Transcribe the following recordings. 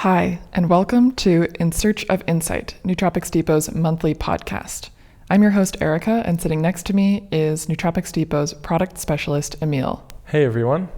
Hi, and welcome to In Search of Insight, Nootropics Depot's monthly podcast. I'm your host, Erika, and sitting next to me is Nootropics Depot's product specialist, Emiel. Hey, everyone.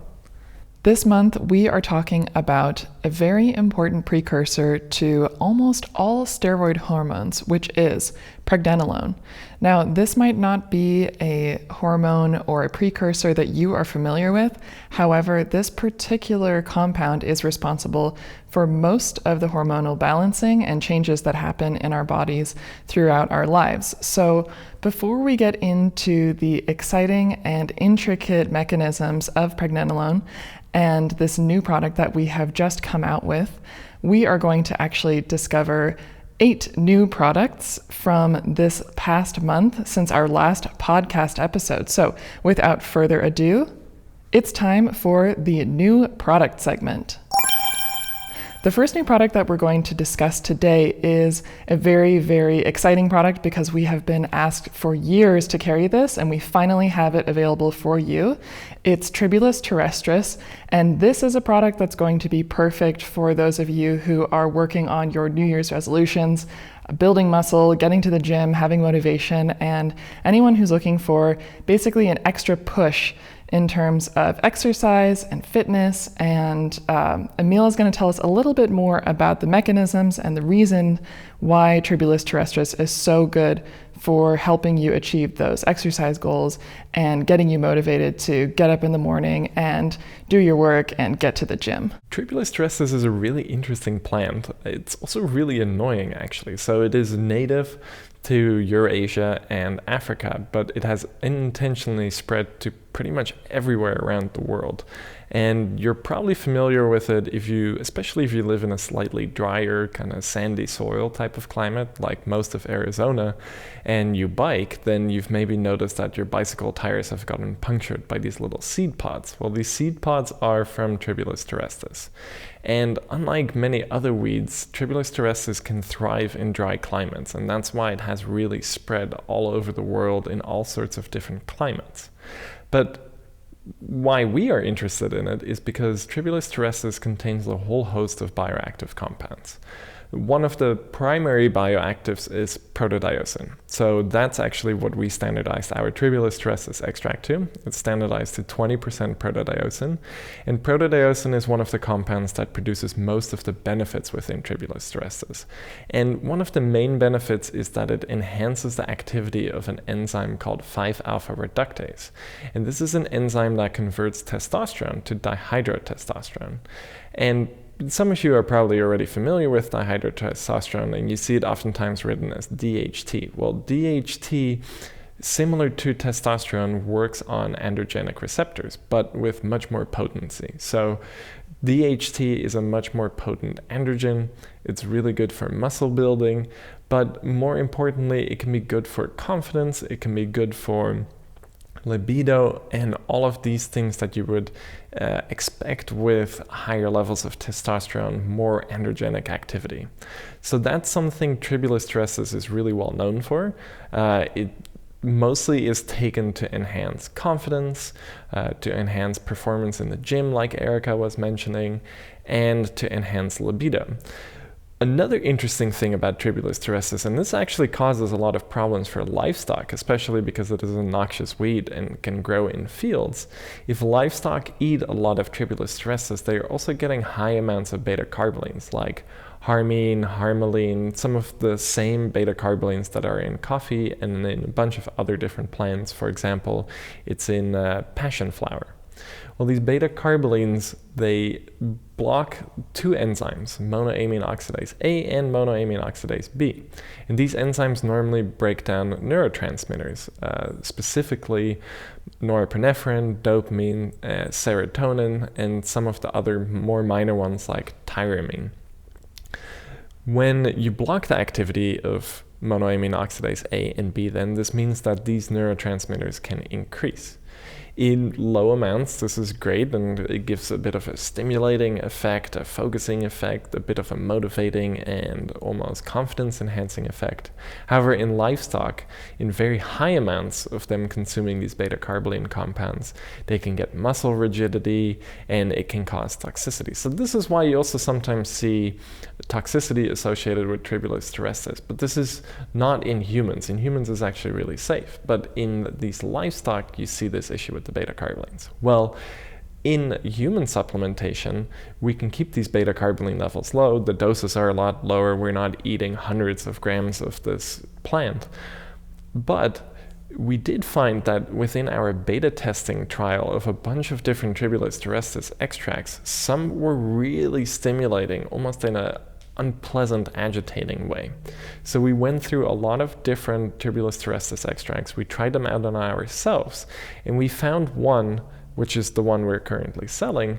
This month, we are talking about a very important precursor to almost all steroid hormones, which is pregnenolone. Now, this might not be a hormone or a precursor that you are familiar with. However, this particular compound is responsible for most of the hormonal balancing and changes that happen in our bodies throughout our lives. So before we get into the exciting and intricate mechanisms of pregnenolone and this new product that we have just come out with, we are going to actually discover 8 new products from this past month since our last podcast episode. So without further ado, it's time for the new product segment. The first new product that we're going to discuss today is a very, very exciting product because we have been asked for years to carry this and we finally have it available for you. It's Tribulus Terrestris, and this is a product that's going to be perfect for those of you who are working on your New Year's resolutions, building muscle, getting to the gym, having motivation, and anyone who's looking for basically an extra push in terms of exercise and fitness. And Emiel is going to tell us a little bit more about the mechanisms and the reason why Tribulus Terrestris is so good for helping you achieve those exercise goals and getting you motivated to get up in the morning and do your work and get to the gym. Tribulus terrestris is a really interesting plant. It's also really annoying, actually. So it is native to Eurasia and Africa, but it has unintentionally spread to pretty much everywhere around the world. And you're probably familiar with it especially if you live in a slightly drier, kind of sandy soil type of climate, like most of Arizona, and you bike, then you've maybe noticed that your bicycle tires have gotten punctured by these little seed pods. Well, these seed pods are from Tribulus terrestris. And unlike many other weeds, Tribulus terrestris can thrive in dry climates, and that's why it has really spread all over the world in all sorts of different climates. But why we are interested in it is because Tribulus terrestris contains a whole host of bioactive compounds. One of the primary bioactives is protodiosine. So that's actually what we standardized our Tribulus terrestris extract to. It's standardized to 20% protodiosine. And protodiosine is one of the compounds that produces most of the benefits within Tribulus terrestris. And one of the main benefits is that it enhances the activity of an enzyme called 5-alpha reductase. And this is an enzyme that converts testosterone to dihydrotestosterone. And some of you are probably already familiar with dihydrotestosterone, and you see it oftentimes written as DHT. Well, DHT, similar to testosterone, works on androgenic receptors, but with much more potency. So DHT is a much more potent androgen. It's really good for muscle building, but more importantly, it can be good for confidence. It can be good for libido and all of these things that you would expect with higher levels of testosterone, more androgenic activity. So that's something Tribulus terrestris is really well known for. It mostly is taken to enhance confidence, to enhance performance in the gym, like Erika was mentioning, and to enhance libido. Another interesting thing about Tribulus terrestris, and this actually causes a lot of problems for livestock, especially because it is a noxious weed and can grow in fields. If livestock eat a lot of Tribulus terrestris, they are also getting high amounts of beta-carbolines like harmine, harmaline, some of the same beta-carbolines that are in coffee and in a bunch of other different plants. For example, it's in passion flower. Well, these beta-carbolines, they block 2 enzymes, monoamine oxidase A and monoamine oxidase B. And these enzymes normally break down neurotransmitters, specifically norepinephrine, dopamine, serotonin, and some of the other more minor ones like tyramine. When you block the activity of monoamine oxidase A and B, then this means that these neurotransmitters can increase. In low amounts, this is great, and it gives a bit of a stimulating effect, a focusing effect, a bit of a motivating and almost confidence-enhancing effect. However, in livestock, in very high amounts of them consuming these beta-carbolene compounds, they can get muscle rigidity and it can cause toxicity. So this is why you also sometimes see toxicity associated with Tribulus terrestris, but this is not in humans. In humans, it's actually really safe, but in these livestock, you see this issue with the beta-carbolines. Well, in human supplementation, we can keep these beta-carboline levels low. The doses are a lot lower. We're not eating hundreds of grams of this plant. But we did find that within our beta testing trial of a bunch of different Tribulus terrestris extracts, some were really stimulating, almost in an unpleasant, agitating way. So we went through a lot of different Tribulus terrestris extracts. We tried them out on ourselves, and we found one, which is the one we're currently selling,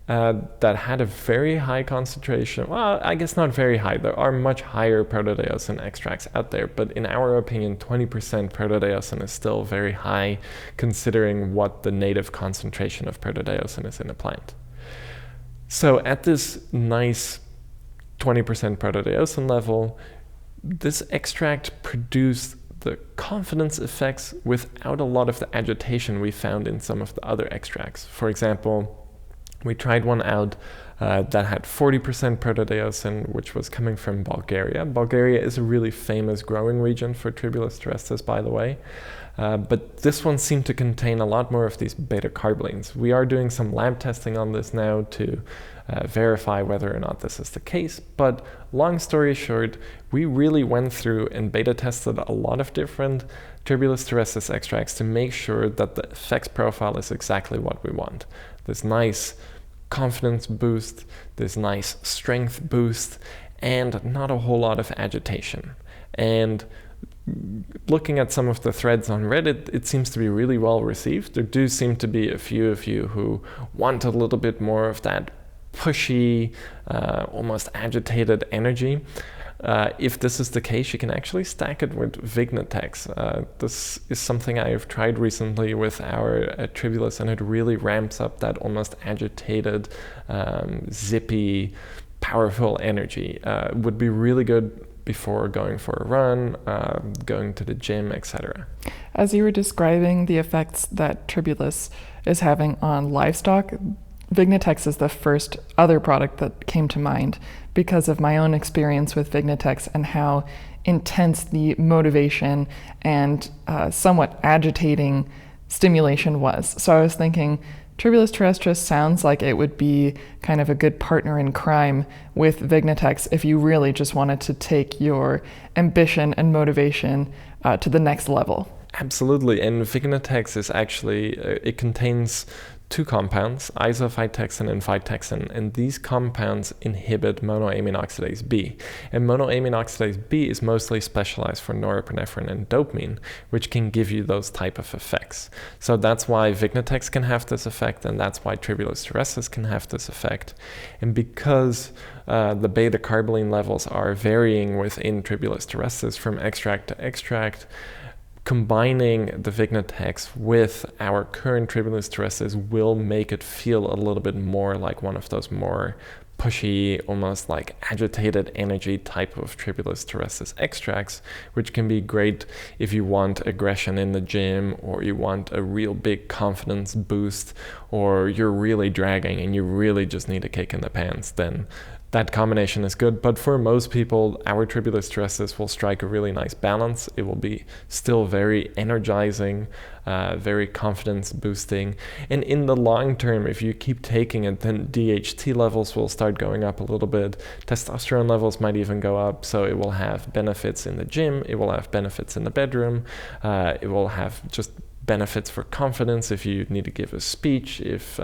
that had a very high concentration. Well, I guess not very high. There are much higher protodiosine extracts out there, but in our opinion, 20% protodiosine is still very high considering what the native concentration of protodiosine is in a plant. So at this nice 20% protodiosine level, this extract produced the confidence effects without a lot of the agitation we found in some of the other extracts. For example, we tried one out that had 40% protodiosine, which was coming from Bulgaria. Bulgaria is a really famous growing region for Tribulus terrestris, by the way. But this one seemed to contain a lot more of these beta-carbolines. We are doing some lab testing on this now to verify whether or not this is the case. But long story short, we really went through and beta tested a lot of different Tribulus terrestris extracts to make sure that the effects profile is exactly what we want. This nice confidence boost, this nice strength boost, and not a whole lot of agitation. And looking at some of the threads on Reddit, it seems to be really well received. There do seem to be a few of you who want a little bit more of that pushy, almost agitated energy. If this is the case, you can actually stack it with Vignatex. This is something I have tried recently with our Tribulus, and it really ramps up that almost agitated, zippy, powerful energy. Would be really good before going for a run, going to the gym, etc. As you were describing the effects that Tribulus is having on livestock, Vignatex is the first other product that came to mind because of my own experience with Vignatex and how intense the motivation and somewhat agitating stimulation was. So I was thinking, Tribulus terrestris sounds like it would be kind of a good partner in crime with Vignatex if you really just wanted to take your ambition and motivation to the next level. Absolutely, and Vignatex is actually, it contains two compounds, isophytexin and phytexin, and these compounds inhibit monoamine oxidase B. And monoamine oxidase B is mostly specialized for norepinephrine and dopamine, which can give you those type of effects. So that's why Vignatex can have this effect, and that's why Tribulus terrestris can have this effect. And because the beta-carbolene levels are varying within Tribulus terrestris from extract to extract, combining the Vignatex with our current Tribulus terrestris will make it feel a little bit more like one of those more pushy, almost like agitated energy type of Tribulus terrestris extracts, which can be great if you want aggression in the gym, or you want a real big confidence boost, or you're really dragging and you really just need a kick in the pants. Then that combination is good, but for most people, our Tribulus terrestris will strike a really nice balance. It will be still very energizing, very confidence boosting. And in the long term, if you keep taking it, then DHT levels will start going up a little bit. Testosterone levels might even go up, so it will have benefits in the gym, it will have benefits in the bedroom, it will have just benefits for confidence if you need to give a speech, if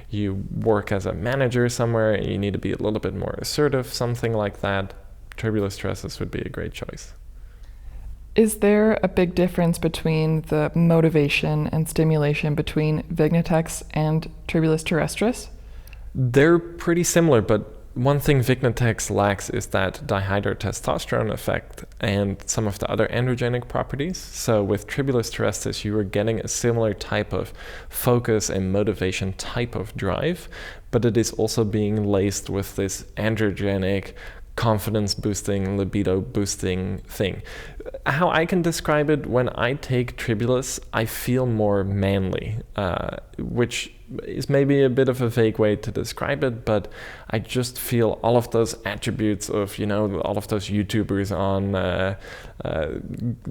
you work as a manager somewhere and you need to be a little bit more assertive, something like that. Tribulus terrestris would be a great choice. Is there a big difference between the motivation and stimulation between Vignatex and Tribulus terrestris? They're pretty similar, but one thing Vignetex lacks is that dihydrotestosterone effect and some of the other androgenic properties. So with Tribulus Terrestris, you were getting a similar type of focus and motivation type of drive, but it is also being laced with this androgenic, confidence-boosting, libido-boosting thing. How I can describe it, when I take Tribulus, I feel more manly, which is maybe a bit of a vague way to describe it, but I just feel all of those attributes of, all of those YouTubers on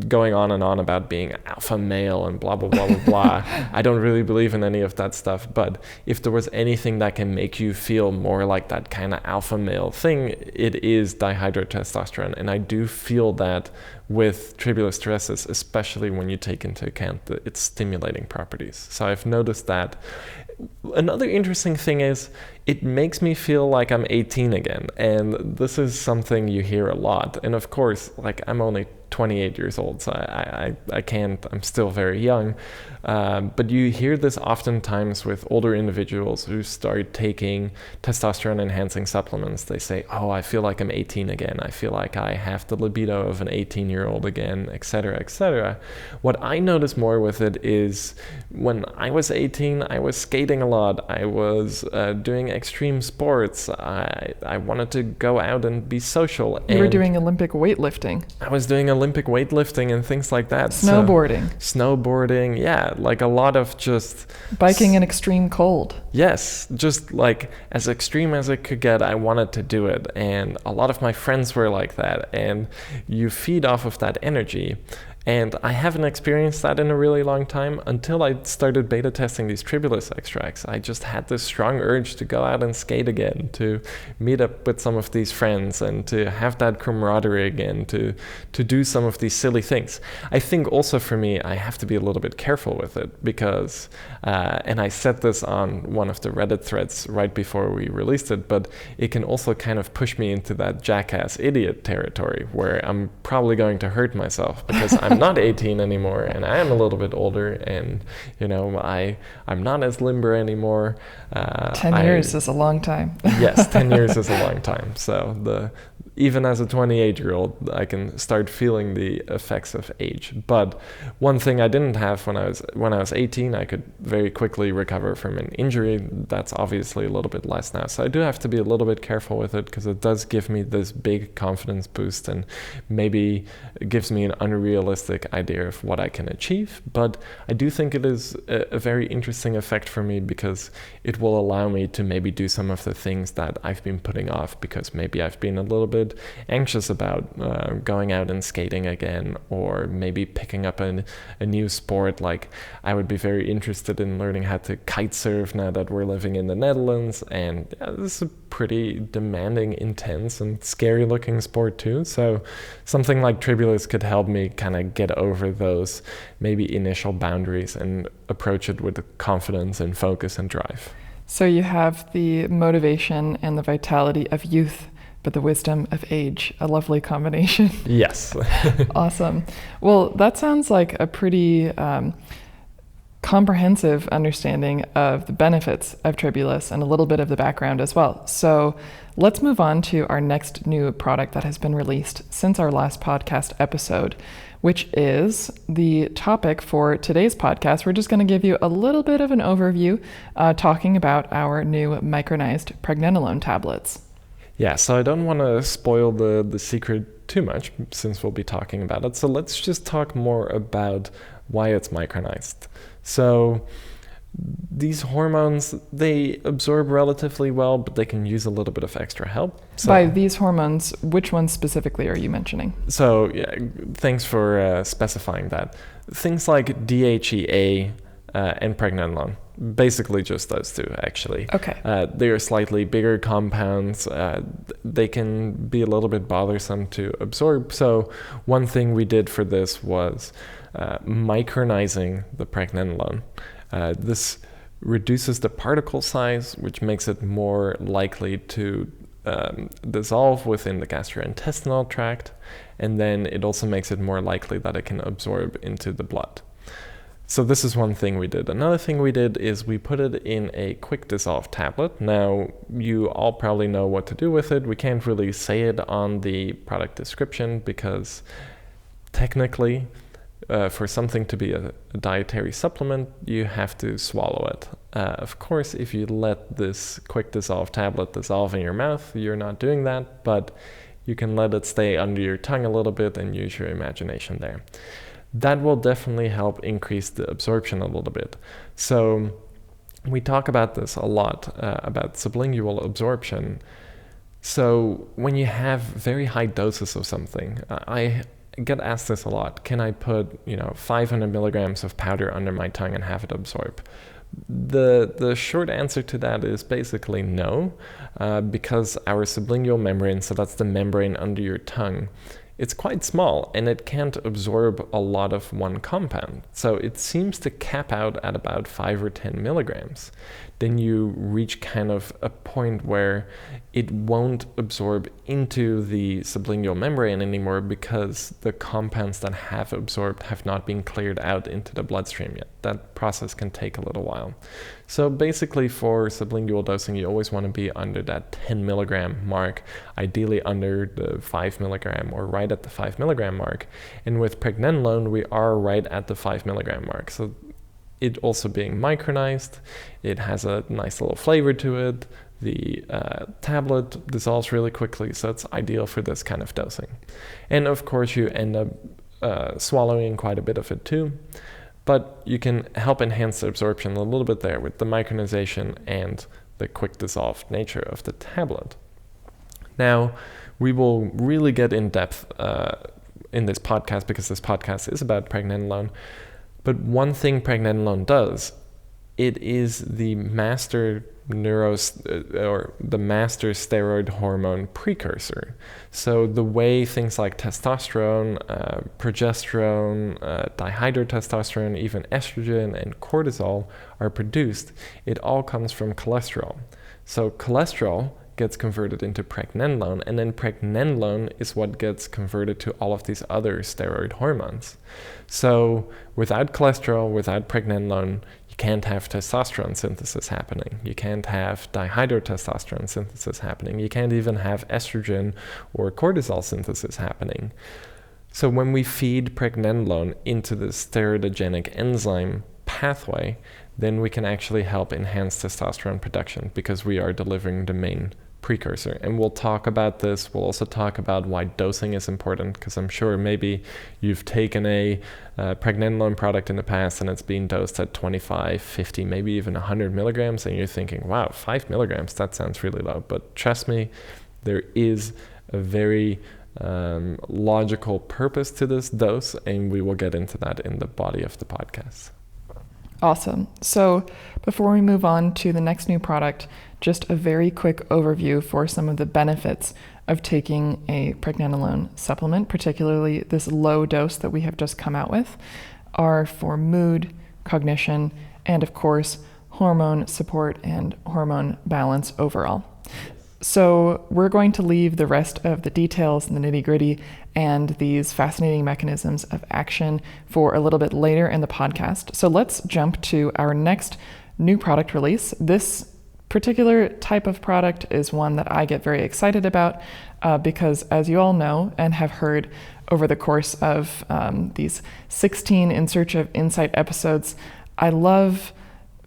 going on and on about being alpha male and blah, blah, blah, blah, blah. I don't really believe in any of that stuff, but if there was anything that can make you feel more like that kind of alpha male thing, it is dihydrotestosterone, and I do feel that with Tribulus terrestris, especially when you take into account its stimulating properties. So I've noticed that. Another interesting thing is it makes me feel like I'm 18 again, and this is something you hear a lot. And of course, I'm only 28 years old, so I can't, I'm still very young. But you hear this oftentimes with older individuals who start taking testosterone enhancing supplements. They say, oh, I feel like I'm 18 again. I feel like I have the libido of an 18-year-old again, etc., etc. What I notice more with it is when I was 18, I was skating a lot. I was doing extreme sports. I wanted to go out and be social. You were doing Olympic weightlifting. I was doing Olympic weightlifting and things like that. Snowboarding. Snowboarding, yeah. A lot of just... Biking in extreme cold. Yes, just as extreme as it could get, I wanted to do it. And a lot of my friends were like that. And you feed off of that energy. And I haven't experienced that in a really long time until I started beta testing these Tribulus extracts. I just had this strong urge to go out and skate again, to meet up with some of these friends and to have that camaraderie again, to do some of these silly things. I think also for me, I have to be a little bit careful with it because, and I said this on one of the Reddit threads right before we released it, but it can also kind of push me into that jackass idiot territory where I'm probably going to hurt myself because I'm not 18 anymore, and I am a little bit older, and I'm not as limber anymore. 10 years is a long time. Yes, 10 years is a long time. So even as a 28-year-old, I can start feeling the effects of age. But one thing I didn't have when I was 18, I could very quickly recover from an injury. That's obviously a little bit less now. So I do have to be a little bit careful with it because it does give me this big confidence boost and maybe it gives me an unrealistic idea of what I can achieve. But I do think it is a very interesting effect for me because it will allow me to maybe do some of the things that I've been putting off because maybe I've been a little bit anxious about going out and skating again, or maybe picking up a new sport. I would be very interested in learning how to kite surf now that we're living in the Netherlands, and this is a pretty demanding, intense, and scary looking sport too. So something like Tribulus could help me kind of get over those maybe initial boundaries and approach it with confidence and focus and drive. So you have the motivation and the vitality of youth, but the wisdom of age, a lovely combination. Yes. Awesome. Well, that sounds like a pretty comprehensive understanding of the benefits of Tribulus and a little bit of the background as well. So let's move on to our next new product that has been released since our last podcast episode, which is the topic for today's podcast. We're just going to give you a little bit of an overview talking about our new Micronized Pregnenolone tablets. Yeah, so I don't want to spoil the secret too much since we'll be talking about it. So let's just talk more about why it's micronized. So these hormones, they absorb relatively well, but they can use a little bit of extra help. So, by these hormones, which ones specifically are you mentioning? So yeah, thanks for specifying that. Things like DHEA and Pregnenolone. Basically just those two, actually. Okay. They are slightly bigger compounds. They can be a little bit bothersome to absorb. So one thing we did for this was micronizing the Pregnenolone. This reduces the particle size, which makes it more likely to dissolve within the gastrointestinal tract. And then it also makes it more likely that it can absorb into the blood. So this is one thing we did. Another thing we did is we put it in a quick dissolve tablet. Now, you all probably know what to do with it. We can't really say it on the product description because technically, for something to be a dietary supplement, you have to swallow it. Of course, if you let this quick dissolve tablet dissolve in your mouth, you're not doing that, but you can let it stay under your tongue a little bit and use your imagination there. That will definitely help increase the absorption a little bit. So we talk about this a lot, about sublingual absorption. So when you have very high doses of something, I get asked this a lot. Can I put 500 milligrams of powder under my tongue and have it absorb? The short answer to that is basically no, because our sublingual membrane, so that's the membrane under your tongue, it's quite small and it can't absorb a lot of one compound. So it seems to cap out at about 5 or 10 milligrams. Then you reach kind of a point where it won't absorb into the sublingual membrane anymore because the compounds that have absorbed have not been cleared out into the bloodstream yet. That process can take a little while. So basically for sublingual dosing, you always want to be under that 10 milligram mark, ideally under the 5 milligram or right at the 5 milligram mark. And with Pregnenolone, we are right at the 5 milligram mark. So it also being micronized, it has a nice little flavor to it. The tablet dissolves really quickly, so it's ideal for this kind of dosing. And of course, you end up swallowing quite a bit of it too. But you can help enhance the absorption a little bit there with the micronization and the quick dissolved nature of the tablet. Now, we will really get in depth in this podcast because this podcast is about Pregnenolone. But one thing Pregnenolone does, it is the master steroid hormone precursor. So the way things like testosterone, progesterone, dihydrotestosterone, even estrogen and cortisol are produced, it all comes from cholesterol. So cholesterol gets converted into Pregnenolone, and then Pregnenolone is what gets converted to all of these other steroid hormones. So without cholesterol, without Pregnenolone, you can't have testosterone synthesis happening. You can't have dihydrotestosterone synthesis happening. You can't even have estrogen or cortisol synthesis happening. So when we feed Pregnenolone into the steroidogenic enzyme pathway, then we can actually help enhance testosterone production because we are delivering the main precursor. And we'll talk about this. We'll also talk about why dosing is important, because I'm sure maybe you've taken a Pregnenolone product in the past and it's been dosed at 25, 50, maybe even 100 milligrams, and you're thinking, wow, 5 milligrams, that sounds really low. But trust me, there is a very logical purpose to this dose, and we will get into that in the body of the podcast. Awesome. So before we move on to the next new product, just a very quick overview for some of the benefits of taking a Pregnenolone supplement, particularly this low dose that we have just come out with, are for mood, cognition, and of course, hormone support and hormone balance overall. So we're going to leave the rest of the details and the nitty-gritty and these fascinating mechanisms of action for a little bit later in the podcast. So let's jump to our next new product release. This particular type of product is one that I get very excited about because, as you all know and have heard over the course of these 16 In Search of Insight episodes, I love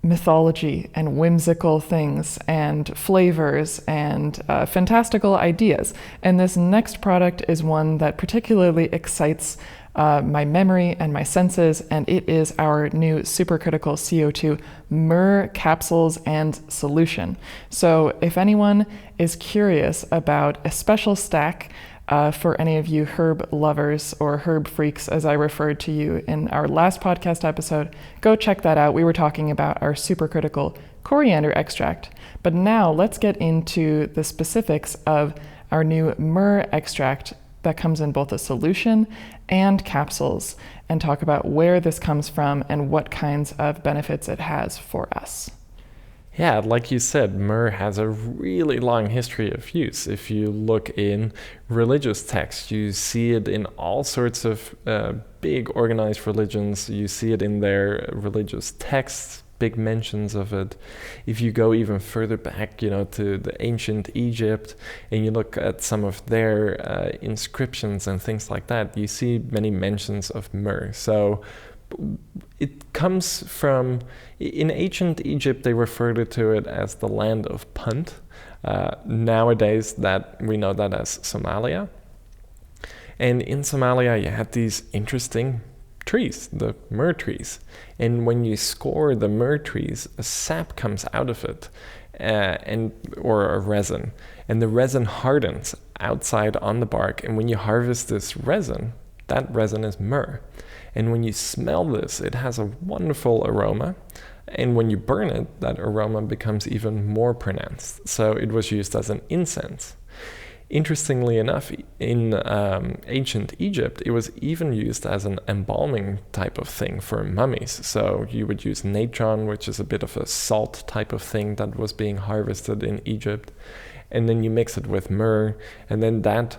mythology and whimsical things and flavors and fantastical ideas. And this next product is one that particularly excites my memory and my senses, and it is our new Supercritical CO2 Myrrh capsules and solution. So if anyone is curious about a special stack for any of you herb lovers or herb freaks, as I referred to you in our last podcast episode, go check that out. We were talking about our Supercritical coriander extract. But now let's get into the specifics of our new Myrrh extract that comes in both a solution and capsules, and talk about where this comes from and what kinds of benefits it has for us. Yeah, like you said, myrrh has a really long history of use. If you look in religious texts, you see it in all sorts of big organized religions. You see it in their religious texts, big mentions of it. If you go even further back, to the ancient Egypt, and you look at some of their inscriptions and things like that, you see many mentions of myrrh. So it comes from, in ancient Egypt, they referred to it as the land of Punt. Nowadays, that we know that as Somalia. And in Somalia, you had these interesting trees, the myrrh trees. And when you score the myrrh trees, a sap comes out of it, or a resin. And the resin hardens outside on the bark. And when you harvest this resin, that resin is myrrh. And when you smell this, it has a wonderful aroma. And when you burn it, that aroma becomes even more pronounced. So it was used as an incense. Interestingly enough, in ancient Egypt, it was even used as an embalming type of thing for mummies. So you would use natron, which is a bit of a salt type of thing that was being harvested in Egypt. And then you mix it with myrrh, and then that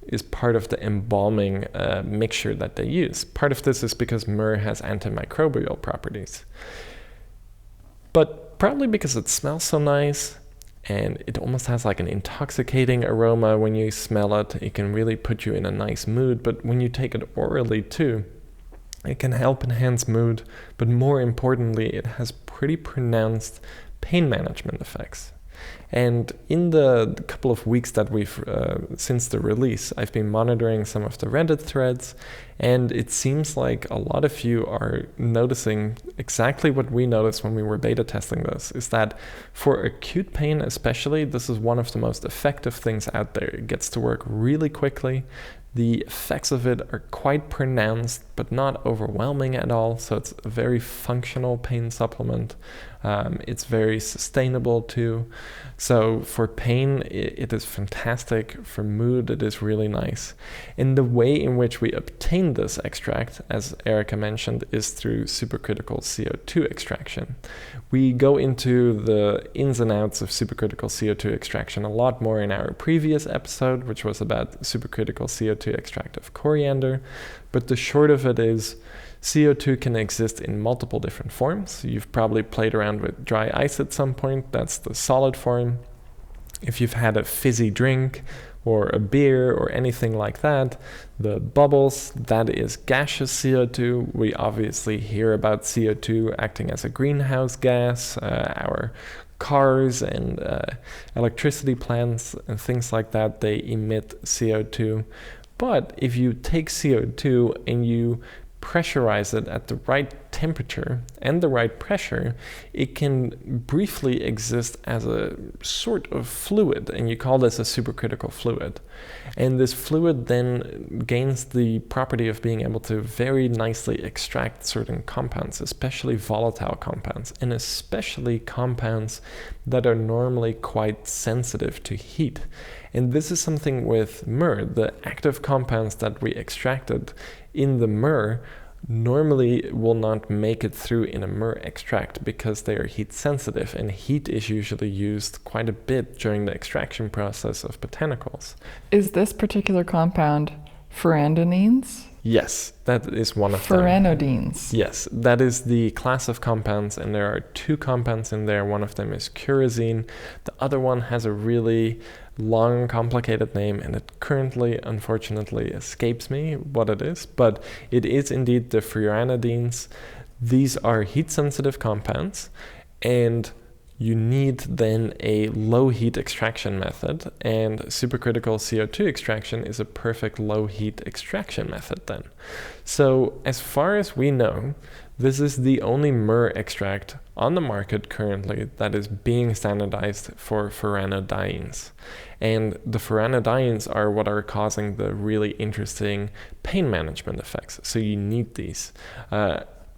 is part of the embalming mixture that they use. Part of this is because myrrh has antimicrobial properties. But probably because it smells so nice, and it almost has like an intoxicating aroma when you smell it. It can really put you in a nice mood, but when you take it orally too, it can help enhance mood, but more importantly, it has pretty pronounced pain management effects. And in the couple of weeks that we've, since the release, I've been monitoring some of the Reddit threads, and it seems like a lot of you are noticing exactly what we noticed when we were beta testing this, is that for acute pain especially, this is one of the most effective things out there. It gets to work really quickly. The effects of it are quite pronounced, but not overwhelming at all. So it's a very functional pain supplement. It's very sustainable too. So for pain, it is fantastic. For mood, it is really nice. And the way in which we obtain this extract, as Erika mentioned, is through supercritical CO2 extraction. We go into the ins and outs of supercritical CO2 extraction a lot more in our previous episode, which was about supercritical CO2 extract of coriander. But the short of it is, CO2 can exist in multiple different forms. You've probably played around with dry ice at some point. That's the solid form. If you've had a fizzy drink or a beer or anything like that, the bubbles, that is gaseous CO2. We obviously hear about CO2 acting as a greenhouse gas. Our cars and electricity plants and things like that, they emit CO2. But if you take CO2 and you pressurize it at the right temperature and the right pressure, it can briefly exist as a sort of fluid, and you call this a supercritical fluid. And this fluid then gains the property of being able to very nicely extract certain compounds, especially volatile compounds, and especially compounds that are normally quite sensitive to heat. And this is something with myrrh. The active compounds that we extracted in the myrrh normally will not make it through in a myrrh extract because they are heat sensitive, and heat is usually used quite a bit during the extraction process of botanicals. Is this particular compound furanidines? Yes, that is one of them. Furanidines. Yes, that is the class of compounds, and there are two compounds in there. One of them is curazine. The other one has a really long, complicated name, and it currently, unfortunately, escapes me what it is, but it is indeed the furanidines. These are heat-sensitive compounds, and you need then a low heat extraction method, and supercritical CO2 extraction is a perfect low heat extraction method then. So as far as we know, this is the only myrrh extract on the market currently that is being standardized for furanidines. And the furanidines are what are causing the really interesting pain management effects. So you need these.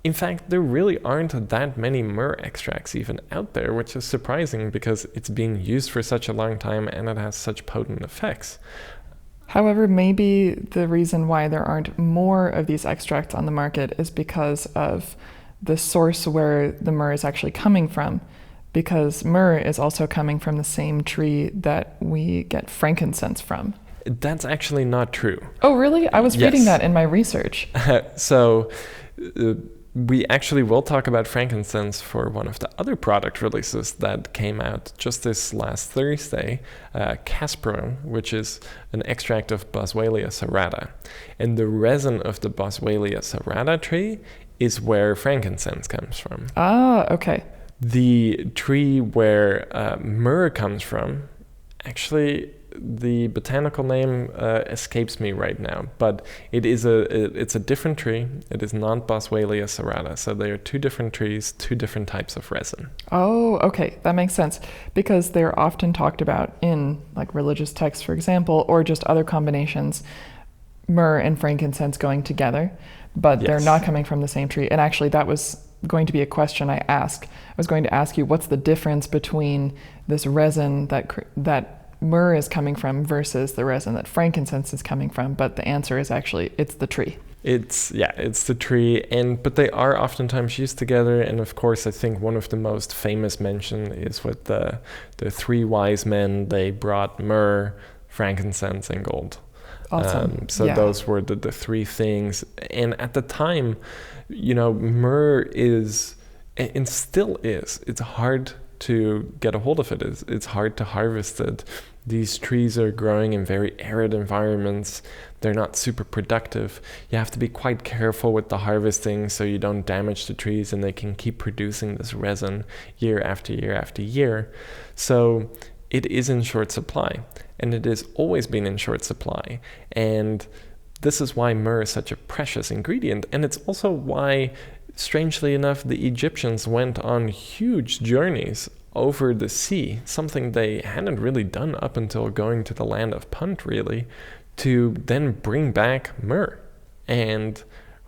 In fact, there really aren't that many myrrh extracts even out there, which is surprising because it's been used for such a long time and it has such potent effects. However, maybe the reason why there aren't more of these extracts on the market is because of the source where the myrrh is actually coming from. because myrrh is also coming from the same tree that we get frankincense from. That's actually not true. Oh, really? I was reading Yes. that in my research. So we actually will talk about frankincense for one of the other product releases that came out just this last Thursday, Casperom, which is an extract of Boswellia serrata. And the resin of the Boswellia serrata tree is where frankincense comes from. Ah, okay. The tree where myrrh comes from, actually, the botanical name escapes me right now, but it's a different tree. It is not Boswellia serrata, so they are two different trees, two different types of resin. Oh, okay. That makes sense, because they're often talked about in like religious texts, for example, or just other combinations, myrrh and frankincense going together, but they're Yes. not coming from the same tree. And actually, that was going to be a question I asked. I was going to ask you, what's the difference between this resin that myrrh is coming from versus the resin that frankincense is coming from? But the answer is actually it's the tree. It's the tree, but they are oftentimes used together. And of course, I think one of the most famous mention is with the three wise men. They brought myrrh, frankincense, and gold. Awesome. So those were the three things. And at the time, myrrh is, and still is, it's hard to get a hold of it. It's hard to harvest it. These trees are growing in very arid environments. They're not super productive. You have to be quite careful with the harvesting so you don't damage the trees and they can keep producing this resin year after year after year. So it is in short supply, and it has always been in short supply. And this is why myrrh is such a precious ingredient. And it's also why, strangely enough, the Egyptians went on huge journeys over the sea, something they hadn't really done up until going to the land of Punt, really, to then bring back myrrh and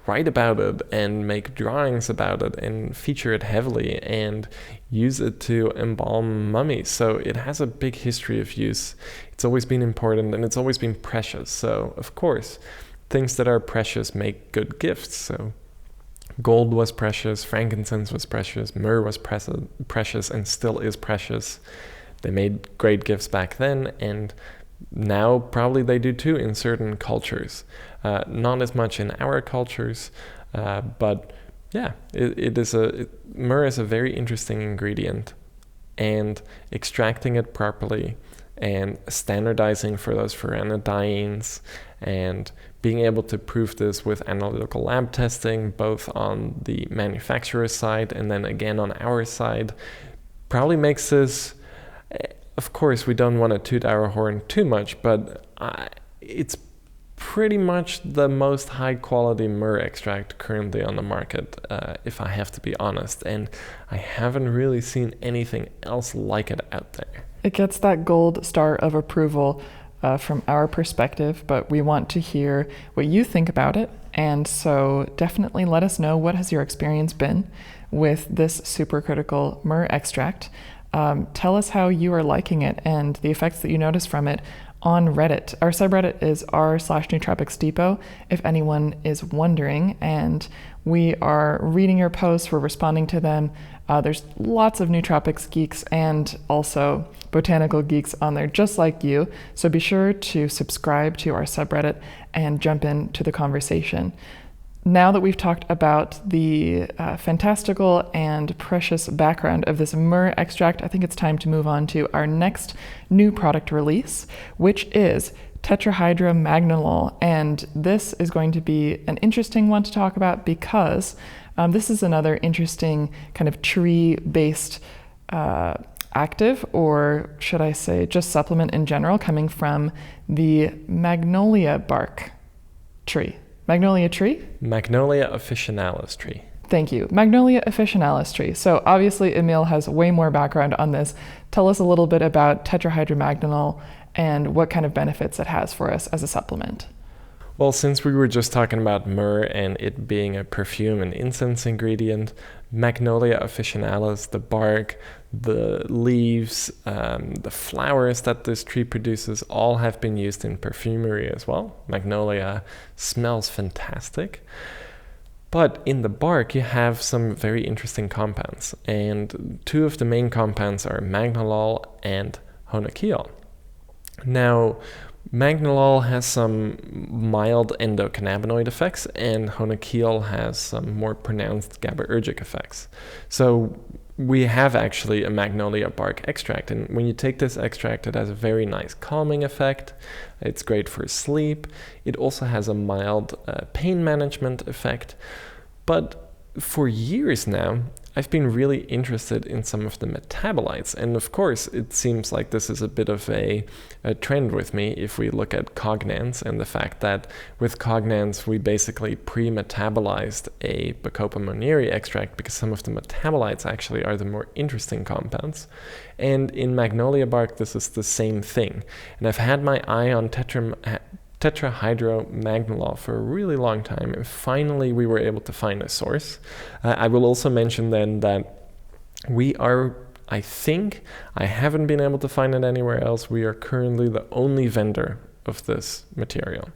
write about it and make drawings about it and feature it heavily and use it to embalm mummies. So it has a big history of use. It's always been important and it's always been precious. So of course, things that are precious make good gifts. So gold was precious, frankincense was precious, myrrh was precious and still is precious. They made great gifts back then, and now probably they do too in certain cultures. Not as much in our cultures, but yeah, myrrh is a very interesting ingredient, and extracting it properly and standardizing for those furanodienes and being able to prove this with analytical lab testing, both on the manufacturer's side and then again on our side, probably makes this, of course, we don't want to toot our horn too much, but it's pretty much the most high quality myrrh extract currently on the market, if I have to be honest. And I haven't really seen anything else like it out there. It gets that gold star of approval from our perspective, but we want to hear what you think about it. And so definitely let us know, what has your experience been with this supercritical myrrh extract. Tell us how you are liking it and the effects that you notice from it on Reddit. Our subreddit is r/Nootropics Depot, if anyone is wondering, and we are reading your posts, we're responding to them. There's lots of nootropics geeks and also botanical geeks on there just like you, so be sure to subscribe to our subreddit and jump into the conversation. Now that we've talked about the fantastical and precious background of this myrrh extract, I think it's time to move on to our next new product release, which is Tetrahydromagnolol. And this is going to be an interesting one to talk about because this is another interesting kind of tree-based active, or should I say just supplement in general, coming from the magnolia bark tree. Magnolia tree? Magnolia officinalis tree. Thank you. Magnolia officinalis tree. So obviously Emiel has way more background on this. Tell us a little bit about Tetrahydromagnolol and what kind of benefits it has for us as a supplement. Well, since we were just talking about myrrh and it being a perfume and incense ingredient, Magnolia officinalis, the bark, the leaves, the flowers that this tree produces, all have been used in perfumery as well. Magnolia smells fantastic. But in the bark, you have some very interesting compounds. And two of the main compounds are magnolol and honakiol. Now, magnolol has some mild endocannabinoid effects, and honakiol has some more pronounced GABAergic effects. So we have actually a magnolia bark extract, and when you take this extract, it has a very nice calming effect. It's great for sleep. It also has a mild pain management effect. But for years now, I've been really interested in some of the metabolites. And of course, it seems like this is a bit of a trend with me if we look at cognans and the fact that with cognans, we basically pre-metabolized a Bacopa monnieri extract because some of the metabolites actually are the more interesting compounds. And in magnolia bark, this is the same thing. And I've had my eye on Tetrahydromagnolol for a really long time, and finally we were able to find a source. I will also mention then that we are, I think, I haven't been able to find it anywhere else, we are currently the only vendor of this material.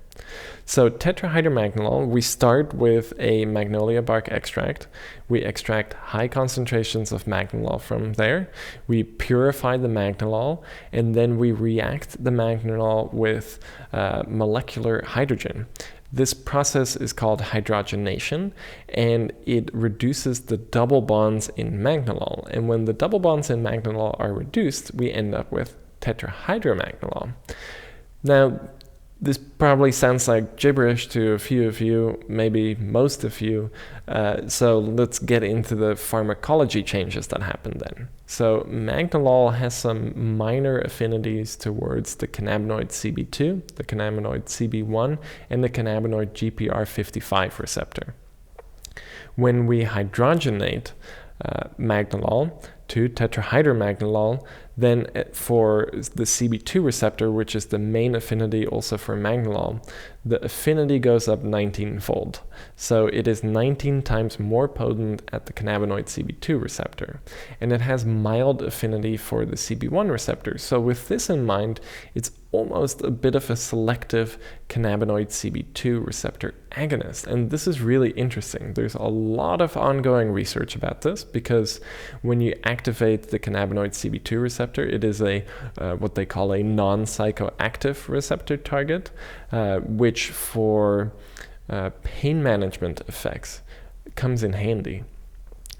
So tetrahydromagnolol, we start with a magnolia bark extract. We extract high concentrations of magnolol from there. We purify the magnolol, and then we react the magnolol with molecular hydrogen. This process is called hydrogenation, and it reduces the double bonds in magnolol. And when the double bonds in magnolol are reduced, we end up with tetrahydromagnolol. Now, this probably sounds like gibberish to a few of you, maybe most of you. So let's get into the pharmacology changes that happen then. So magnolol has some minor affinities towards the cannabinoid CB2, the cannabinoid CB1, and the cannabinoid GPR55 receptor. When we hydrogenate magnolol to tetrahydromagnolol, then for the CB2 receptor, which is the main affinity also for magnolol, the affinity goes up 19-fold. So it is 19 times more potent at the cannabinoid CB2 receptor. And it has mild affinity for the CB1 receptor. So with this in mind, it's almost a bit of a selective cannabinoid CB2 receptor agonist. And this is really interesting. There's a lot of ongoing research about this because when you activate the cannabinoid CB2 receptor, it is a what they call a non-psychoactive receptor target, which for pain management effects comes in handy.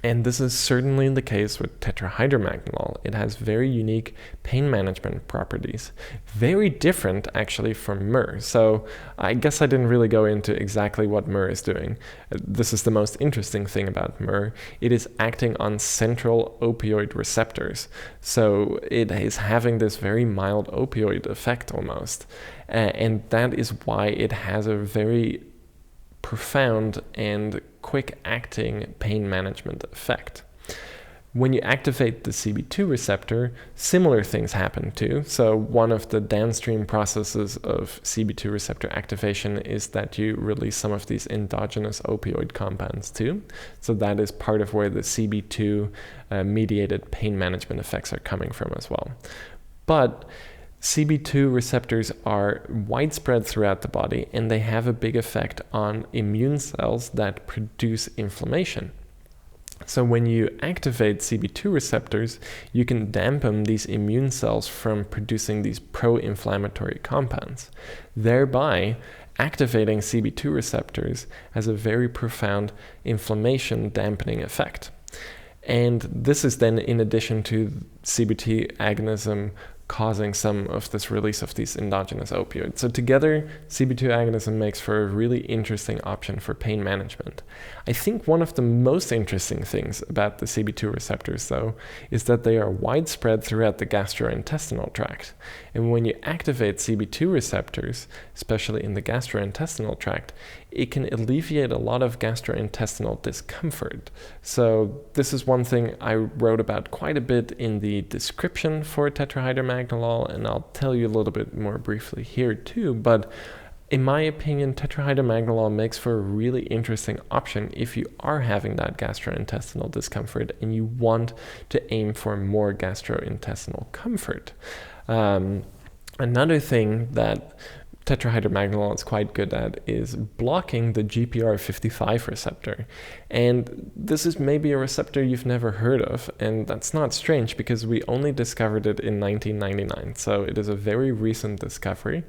And this is certainly the case with tetrahydromagnolol. It has very unique pain management properties. Very different, actually, from Myrrh. So I guess I didn't really go into exactly what Myrrh is doing. This is the most interesting thing about Myrrh. It is acting on central opioid receptors. So it is having this very mild opioid effect almost. And that is why it has a very profound and quick-acting pain management effect. When you activate the CB2 receptor, similar things happen too. So one of the downstream processes of CB2 receptor activation is that you release some of these endogenous opioid compounds too. So that is part of where the CB2 mediated pain management effects are coming from as well. But CB2 receptors are widespread throughout the body, and they have a big effect on immune cells that produce inflammation. So when you activate CB2 receptors, you can dampen these immune cells from producing these pro-inflammatory compounds. Thereby, activating CB2 receptors has a very profound inflammation dampening effect. And this is then in addition to CB2 agonism causing some of this release of these endogenous opioids. So together, CB2 agonism makes for a really interesting option for pain management. I think one of the most interesting things about the CB2 receptors, though, is that they are widespread throughout the gastrointestinal tract. And when you activate CB2 receptors, especially in the gastrointestinal tract, it can alleviate a lot of gastrointestinal discomfort. So this is one thing I wrote about quite a bit in the description for tetrahydromagnolol, and I'll tell you a little bit more briefly here too. But in my opinion, tetrahydromagnolol makes for a really interesting option if you are having that gastrointestinal discomfort and you want to aim for more gastrointestinal comfort. Another thing that tetrahydromagnolol is quite good at is blocking the GPR55 receptor. And this is maybe a receptor you've never heard of, and that's not strange because we only discovered it in 1999, so it is a very recent discovery,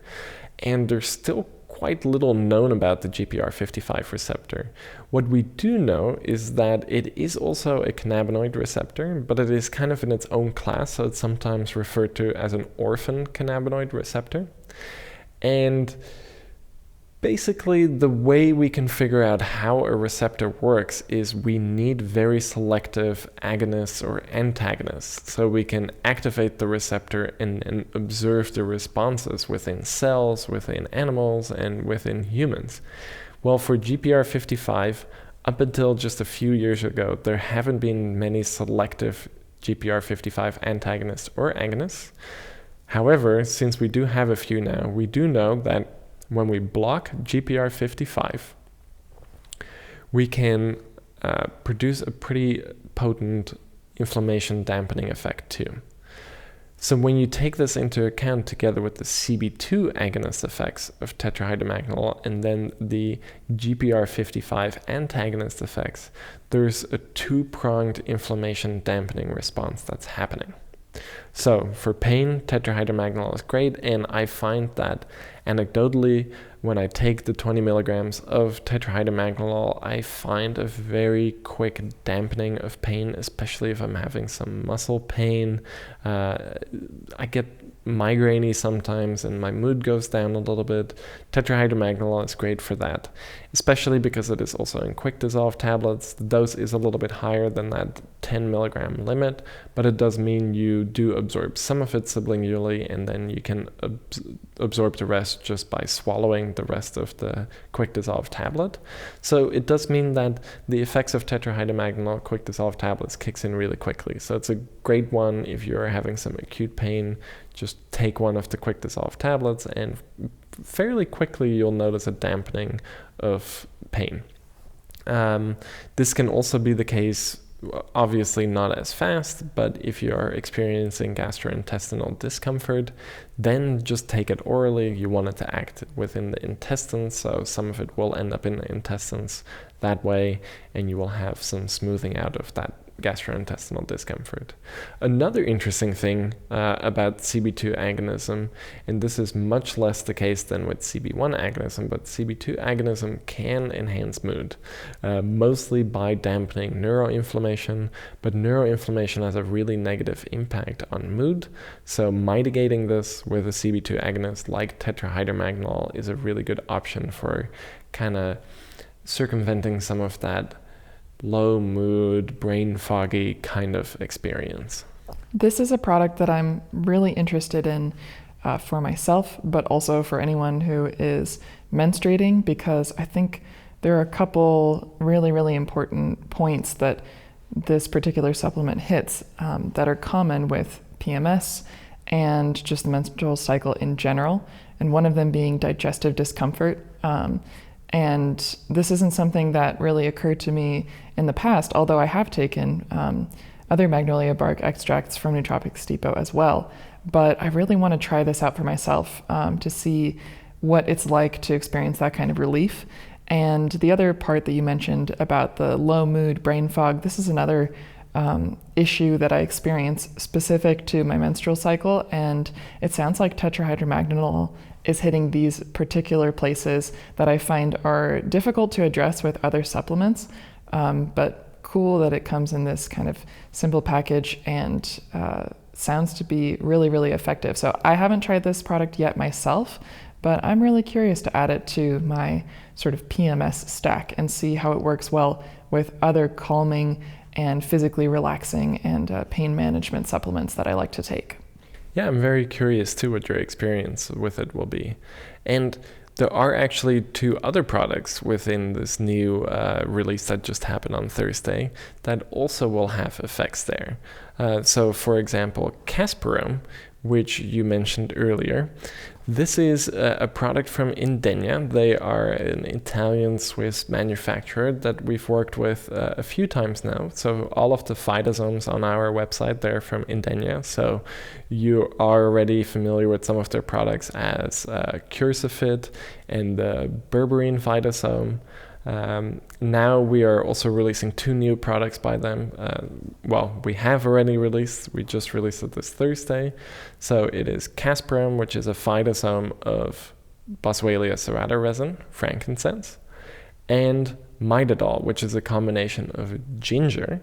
and there's still quite little known about the GPR55 receptor. What we do know is that it is also a cannabinoid receptor, but it is kind of in its own class, so it's sometimes referred to as an orphan cannabinoid receptor. And basically, the way we can figure out how a receptor works is we need very selective agonists or antagonists. So we can activate the receptor and observe the responses within cells, within animals, and within humans. Well, for GPR55, up until just a few years ago, there haven't been many selective GPR55 antagonists or agonists. However, since we do have a few now, we do know that when we block GPR55, we can produce a pretty potent inflammation dampening effect too. So when you take this into account together with the CB2 agonist effects of tetrahydromagnolol and then the GPR55 antagonist effects, there's a two-pronged inflammation dampening response that's happening. So for pain, tetrahydromagnolol is great, and I find that anecdotally, when I take the 20 milligrams of tetrahydromagnolol, I find a very quick dampening of pain, especially if I'm having some muscle pain. I get migraine-y sometimes and my mood goes down a little bit. Tetrahydromagnolol is great for that, especially because it is also in quick dissolve tablets. The dose is a little bit higher than that 10 milligram limit, but it does mean you do absorb some of it sublingually, and then you can absorb the rest just by swallowing the rest of the quick dissolve tablet. So it does mean that the effects of tetrahydromagnolol quick dissolve tablets kicks in really quickly. So it's a great one if you're having some acute pain. Just take one of the quick dissolve tablets and fairly quickly you'll notice a dampening of pain. This can also be the case, obviously not as fast, but if you are experiencing gastrointestinal discomfort, then just take it orally. You want it to act within the intestines, so some of it will end up in the intestines that way, and you will have some smoothing out of that gastrointestinal discomfort. Another interesting thing about CB2 agonism, and this is much less the case than with CB1 agonism, but CB2 agonism can enhance mood, mostly by dampening neuroinflammation, but neuroinflammation has a really negative impact on mood, so mitigating this with a CB2 agonist like tetrahydromagnolol is a really good option for kind of circumventing some of that low mood, brain foggy kind of experience. This is a product that I'm really interested in for myself, but also for anyone who is menstruating, because I think there are a couple really, really important points that this particular supplement hits that are common with PMS and just the menstrual cycle in general, and one of them being digestive discomfort. And this isn't something that really occurred to me in the past, although I have taken other magnolia bark extracts from Nootropics Depot as well. But I really want to try this out for myself to see what it's like to experience that kind of relief. And the other part that you mentioned about the low mood, brain fog, this is another issue that I experience specific to my menstrual cycle. And it sounds like tetrahydromagnolol is hitting these particular places that I find are difficult to address with other supplements, but cool that it comes in this kind of simple package and sounds to be really, really effective. So I haven't tried this product yet myself, but I'm really curious to add it to my sort of PMS stack and see how it works well with other calming and physically relaxing and pain management supplements that I like to take. Yeah, I'm very curious too what your experience with it will be. And there are actually two other products within this new release that just happened on Thursday that also will have effects there. So for example, Casperom, which you mentioned earlier, this is a product from Indenia. They are an Italian-Swiss manufacturer that we've worked with a few times now. So all of the phytosomes on our website, they're from Indenia. So you are already familiar with some of their products as Cursifit and the berberine phytosome. Now we are also releasing 2 new products by them. We have already released. We just released it this Thursday. So it is Casperom, which is a phytosome of Boswellia serrata resin, frankincense, and Mitidol, which is a combination of ginger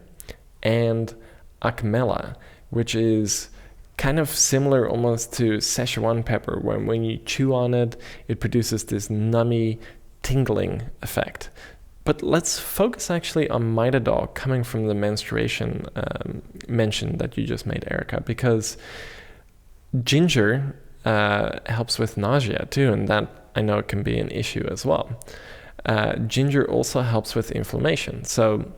and acmella, which is kind of similar almost to Szechuan pepper. When you chew on it, it produces this nummy, tingling effect. But let's focus actually on Mitidol coming from the menstruation mention that you just made, Erika, because ginger helps with nausea too, and that I know can be an issue as well. Ginger also helps with inflammation. So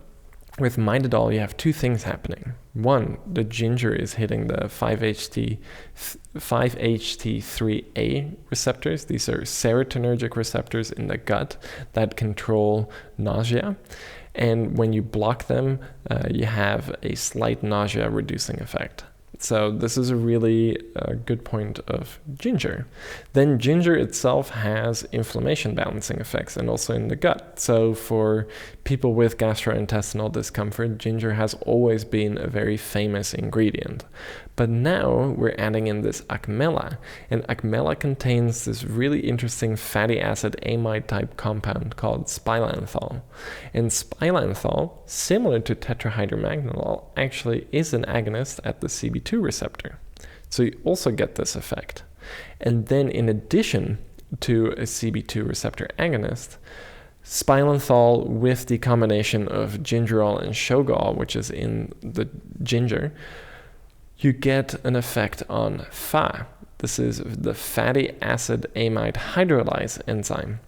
with Mitidol, you have 2 things happening. One, the ginger is hitting the 5-HT3A receptors. These are serotonergic receptors in the gut that control nausea. And when you block them, you have a slight nausea reducing effect. So this is a really good point of ginger. Then ginger itself has inflammation balancing effects and also in the gut. So for people with gastrointestinal discomfort, ginger has always been a very famous ingredient. But now we're adding in this acmella, and acmella contains this really interesting fatty acid amide type compound called spilanthol. And spilanthol, similar to tetrahydromagnolol, actually is an agonist at the CB2 receptor. So you also get this effect. And then in addition to a CB2 receptor agonist, spilanthol with the combination of gingerol and shogol, which is in the ginger, you get an effect on Fa. This is the fatty acid amide hydrolase enzyme.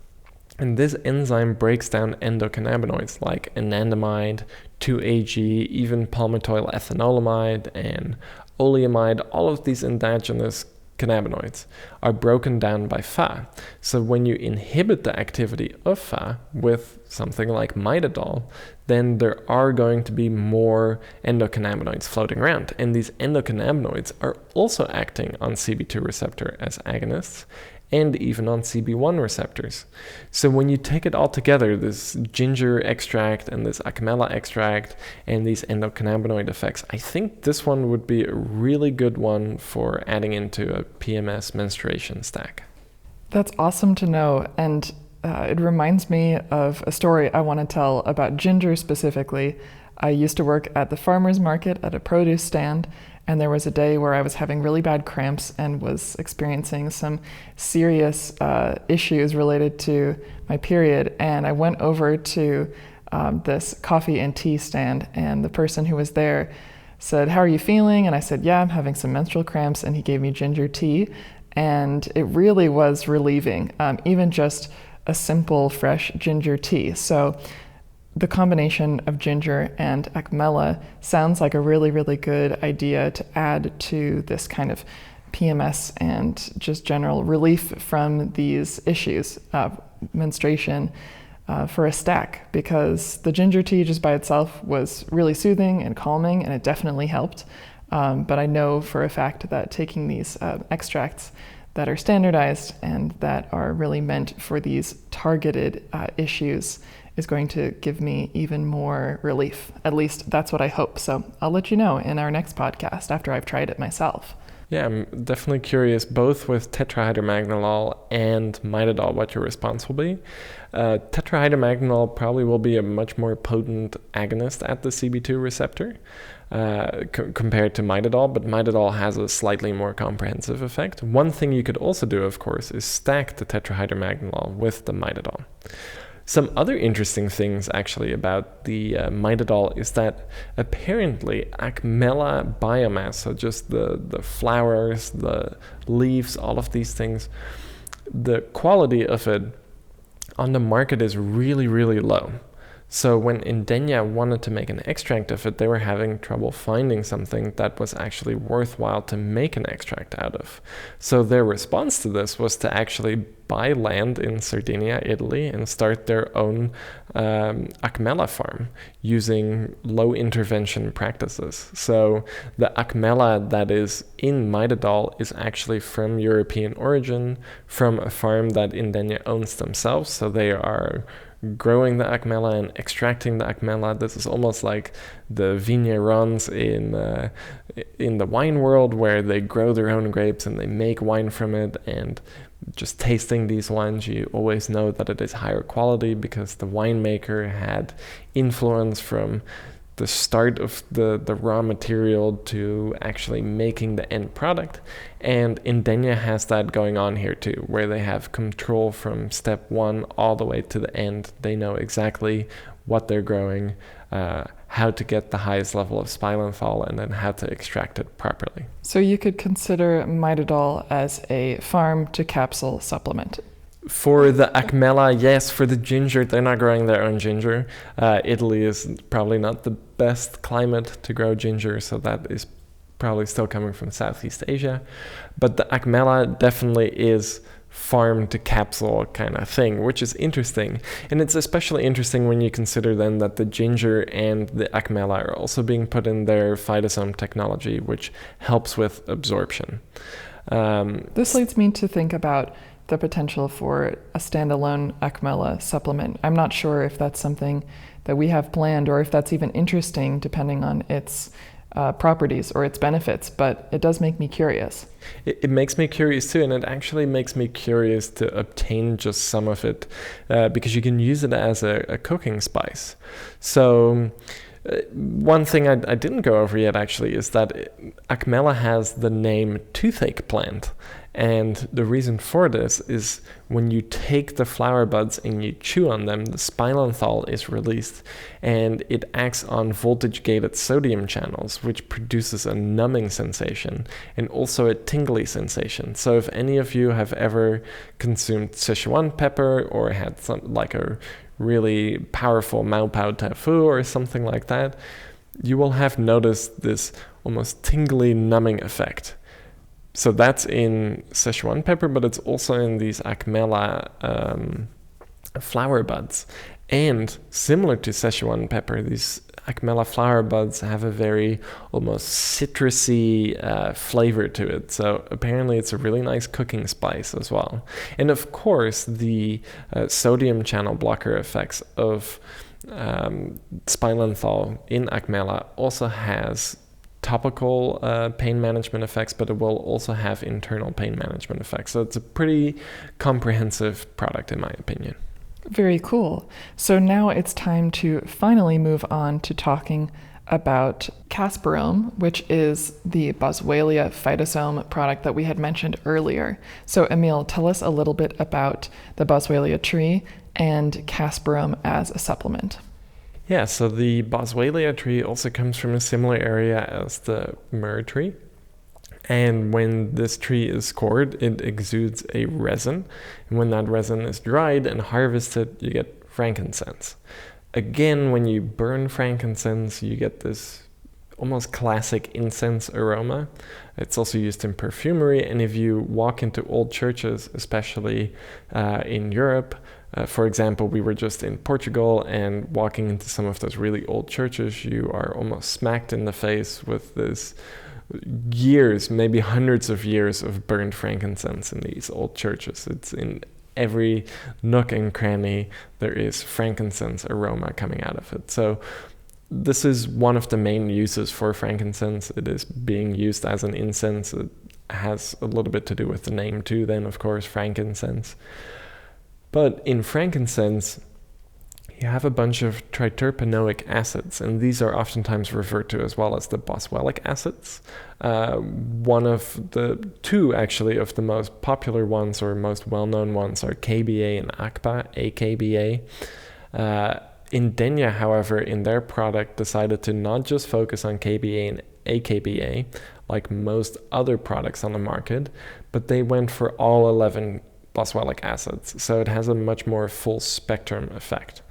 And this enzyme breaks down endocannabinoids like anandamide, 2-AG, even palmitoyl ethanolamide and oleamide. All of these endogenous cannabinoids are broken down by Fa. So when you inhibit the activity of Fa with something like Mitidol, then there are going to be more endocannabinoids floating around. And these endocannabinoids are also acting on CB2 receptor as agonists and even on CB1 receptors. So when you take it all together, this ginger extract and this acmella extract and these endocannabinoid effects, I think this one would be a really good one for adding into a PMS menstruation stack. That's awesome to know. And it reminds me of a story I want to tell about ginger specifically. I used to work at the farmer's market at a produce stand, and there was a day where I was having really bad cramps and was experiencing some serious issues related to my period. And I went over to this coffee and tea stand, and the person who was there said, "How are you feeling?" And I said, "Yeah, I'm having some menstrual cramps." And he gave me ginger tea, and it really was relieving, even just a simple fresh ginger tea. So the combination of ginger and acmella sounds like a really, really good idea to add to this kind of PMS and just general relief from these issues of menstruation for a stack, because the ginger tea just by itself was really soothing and calming, and it definitely helped. But I know for a fact that taking these extracts that are standardized and that are really meant for these targeted issues is going to give me even more relief. At least that's what I hope. So I'll let you know in our next podcast after I've tried it myself. Yeah, I'm definitely curious, both with tetrahydromagnolol and Mitidol, what your response will be. Tetrahydromagnolol probably will be a much more potent agonist at the CB2 receptor compared to Mitidol, but Mitidol has a slightly more comprehensive effect. One thing you could also do, of course, is stack the tetrahydromagnolol with the Mitidol. Some other interesting things actually about the Mitidol is that apparently acmella biomass, so just the flowers, the leaves, all of these things, the quality of it on the market is really, really low. So when Indenia wanted to make an extract of it, they were having trouble finding something that was actually worthwhile to make an extract out of. So their response to this was to actually buy land in Sardinia, Italy, and start their own Acmella farm using low intervention practices. So the Acmella that is in Mitidol is actually from European origin, from a farm that Indenia owns themselves. So they are growing the Acmella and extracting the Acmella. This is almost like the vignerons in the wine world, where they grow their own grapes and they make wine from it. And just tasting these wines, you always know that it is higher quality because the winemaker had influence from the start of the raw material to actually making the end product. And Indenia has that going on here too, where they have control from step one all the way to the end. They know exactly what they're growing, how to get the highest level of spilenthal, and then how to extract it properly. So you could consider Mitidol as a farm to capsule supplement. For the Acmella, yes. For the ginger, they're not growing their own ginger. Italy is probably not the best climate to grow ginger, so that is probably still coming from Southeast Asia. But the Acmella definitely is farm to capsule kind of thing, which is interesting. And it's especially interesting when you consider then that the ginger and the Acmella are also being put in their phytosome technology, which helps with absorption. This leads me to think about the potential for a standalone Acmella supplement. I'm not sure if that's something that we have planned or if that's even interesting depending on its properties or its benefits, but it does make me curious. It makes me curious too, and it actually makes me curious to obtain just some of it because you can use it as a cooking spice. So one thing I didn't go over yet actually is that Acmella has the name toothache plant. And the reason for this is when you take the flower buds and you chew on them, the spilenthal is released and it acts on voltage-gated sodium channels, which produces a numbing sensation and also a tingly sensation. So if any of you have ever consumed Szechuan pepper or had some like a really powerful Mao Pao tofu or something like that, you will have noticed this almost tingly numbing effect. So that's in Szechuan pepper, but it's also in these Acmella flower buds. And similar to Szechuan pepper, these Acmella flower buds have a very almost citrusy flavor to it. So apparently it's a really nice cooking spice as well. And of course, the sodium channel blocker effects of spilenthal in Acmella also has topical pain management effects, but it will also have internal pain management effects. So it's a pretty comprehensive product in my opinion. Very cool. So now it's time to finally move on to talking about Casperom, which is the Boswellia phytosome product that we had mentioned earlier. So Emiel, tell us a little bit about the Boswellia tree and Casperom as a supplement. Yeah, so the Boswellia tree also comes from a similar area as the Myrrh tree. And when this tree is cored, it exudes a resin. And when that resin is dried and harvested, you get frankincense. Again, when you burn frankincense, you get this almost classic incense aroma. It's also used in perfumery. And if you walk into old churches, especially in Europe, for example, we were just in Portugal, and walking into some of those really old churches, you are almost smacked in the face with this years, maybe hundreds of years of burned frankincense in these old churches. It's in every nook and cranny, there is frankincense aroma coming out of it. So this is one of the main uses for frankincense. It is being used as an incense. It has a little bit to do with the name too, then, of course, frankincense. But in frankincense, you have a bunch of triterpenoic acids, and these are oftentimes referred to as well as the boswellic acids. One of the two, actually, of the most popular ones or most well-known ones are KBA and AKBA. Indenia, however, in their product decided to not just focus on KBA and AKBA, like most other products on the market, but they went for all 11 boswellic acids, so it has a much more full spectrum effect.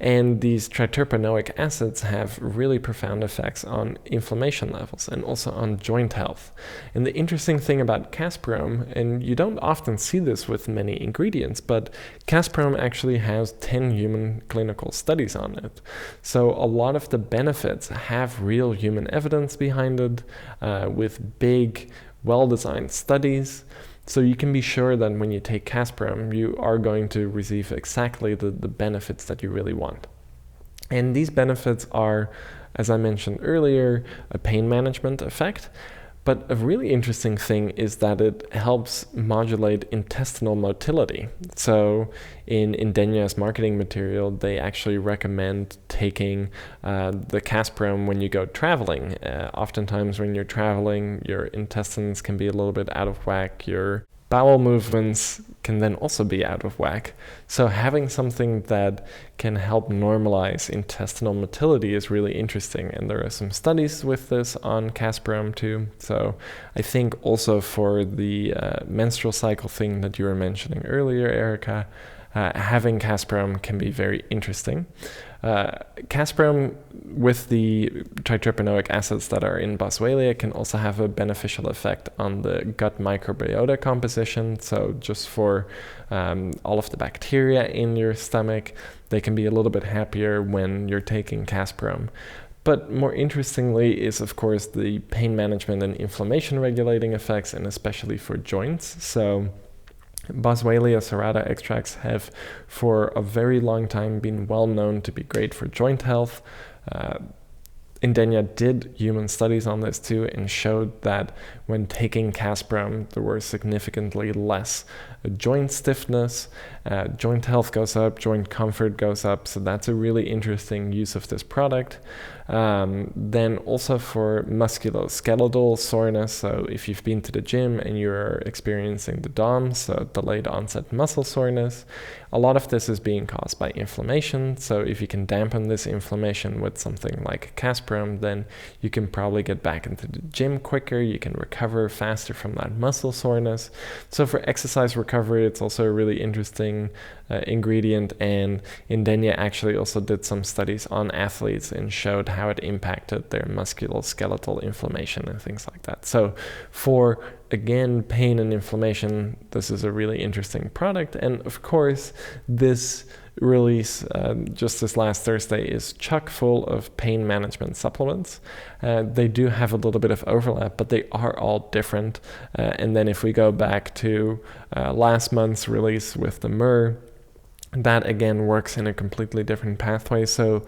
And these triterpenoic acids have really profound effects on inflammation levels and also on joint health. And the interesting thing about Casperom, and you don't often see this with many ingredients, but Casperom actually has 10 human clinical studies on it. So a lot of the benefits have real human evidence behind it, with big, well-designed studies. So you can be sure that when you take Casperom, you are going to receive exactly the benefits that you really want. And these benefits are, as I mentioned earlier, a pain management effect. But a really interesting thing is that it helps modulate intestinal motility. So in Indenia's marketing material, they actually recommend taking the Casperom when you go traveling. Oftentimes when you're traveling, your intestines can be a little bit out of whack. Your bowel movements can then also be out of whack. So having something that can help normalize intestinal motility is really interesting. And there are some studies with this on Casperom too. So I think also for the menstrual cycle thing that you were mentioning earlier, Erika, having Casperom can be very interesting. Casperom with the triterpenoic acids that are in Boswellia can also have a beneficial effect on the gut microbiota composition. So just for all of the bacteria in your stomach, they can be a little bit happier when you're taking Casperom. But more interestingly is, of course, the pain management and inflammation regulating effects, and especially for joints. So Boswellia serrata extracts have for a very long time been well known to be great for joint health. Indenia did human studies on this too and showed that when taking Casperom, there were significantly less joint stiffness, joint health goes up, joint comfort goes up. So that's a really interesting use of this product. Then also for musculoskeletal soreness, so if you've been to the gym and you're experiencing the DOMS, so delayed onset muscle soreness, a lot of this is being caused by inflammation. So if you can dampen this inflammation with something like Casperom, then you can probably get back into the gym quicker, you can recover faster from that muscle soreness. So for exercise recovery, it's also a really interesting ingredient, and Indenia actually also did some studies on athletes and showed how it impacted their musculoskeletal inflammation and things like that. So for, again, pain and inflammation, this is a really interesting product. And of course, this release just this last Thursday is chock full of pain management supplements. They do have a little bit of overlap, but they are all different. And then if we go back to last month's release with the Myrrh, that again works in a completely different pathway. So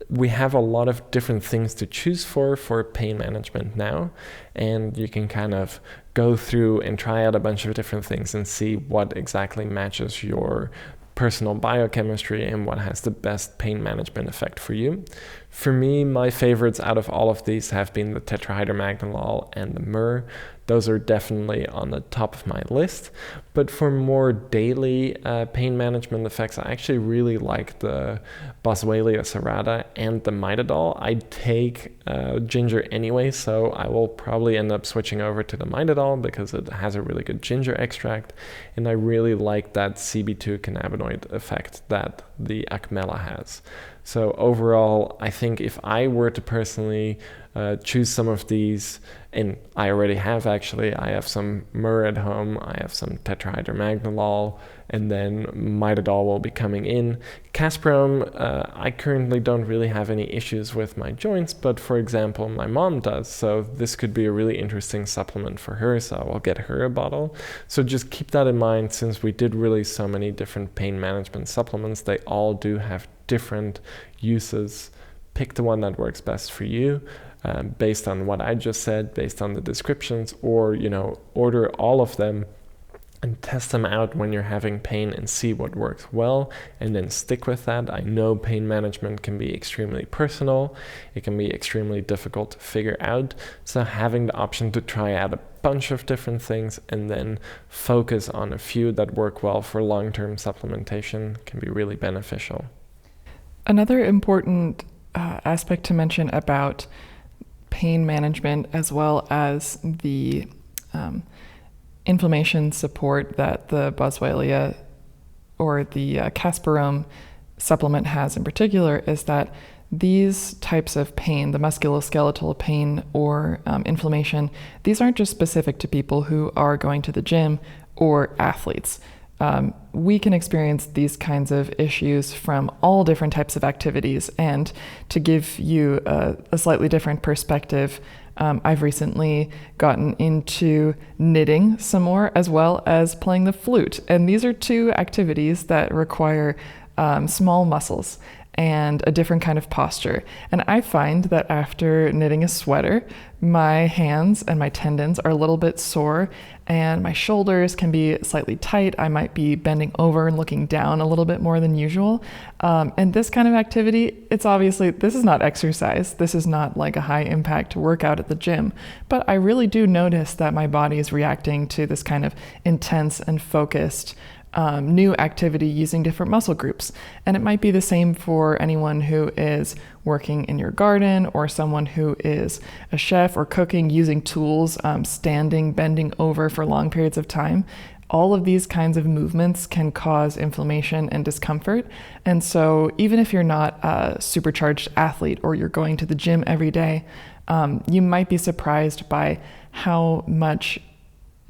we have a lot of different things to choose for pain management now, and you can kind of go through and try out a bunch of different things and see what exactly matches your personal biochemistry and what has the best pain management effect for you. For me, my favorites out of all of these have been the Tetrahydromagnolol and the Myrrh. Those are definitely on the top of my list. But for more daily pain management effects, I actually really like the Boswellia serrata and the Mitidol. I take ginger anyway, so I will probably end up switching over to the Mitidol because it has a really good ginger extract. And I really like that CB2 cannabinoid effect that the Acmella has. So overall, I think if I were to personally choose some of these, and I already have actually, I have some Myrrh at home, I have some Tetrahydromagnolol, and then Mitidol will be coming in. Casperom, I currently don't really have any issues with my joints, but for example, my mom does, so this could be a really interesting supplement for her, so I'll get her a bottle. So just keep that in mind, since we did release so many different pain management supplements, they all do have different uses. Pick the one that works best for you. Based on what I just said, based on the descriptions, or order all of them and test them out when you're having pain and see what works well, and then stick with that. I know pain management can be extremely personal. It can be extremely difficult to figure out. So having the option to try out a bunch of different things and then focus on a few that work well for long-term supplementation can be really beneficial. Another important aspect to mention about pain management, as well as the inflammation support that the Boswellia or the Casperom supplement has in particular is that these types of pain, the musculoskeletal pain or inflammation, these aren't just specific to people who are going to the gym or athletes. We can experience these kinds of issues from all different types of activities. And to give you a slightly different perspective, I've recently gotten into knitting some more, as well as playing the flute. And these are two activities that require small muscles and a different kind of posture. And I find that after knitting a sweater, my hands and my tendons are a little bit sore and my shoulders can be slightly tight. I might be bending over and looking down a little bit more than usual. And this kind of activity, it's obviously, this is not exercise. This is not like a high impact workout at the gym, but I really do notice that my body is reacting to this kind of intense and focused new activity using different muscle groups. And it might be the same for anyone who is working in your garden or someone who is a chef or cooking using tools, standing, bending over for long periods of time. All of these kinds of movements can cause inflammation and discomfort. And so even if you're not a supercharged athlete or you're going to the gym every day, you might be surprised by how much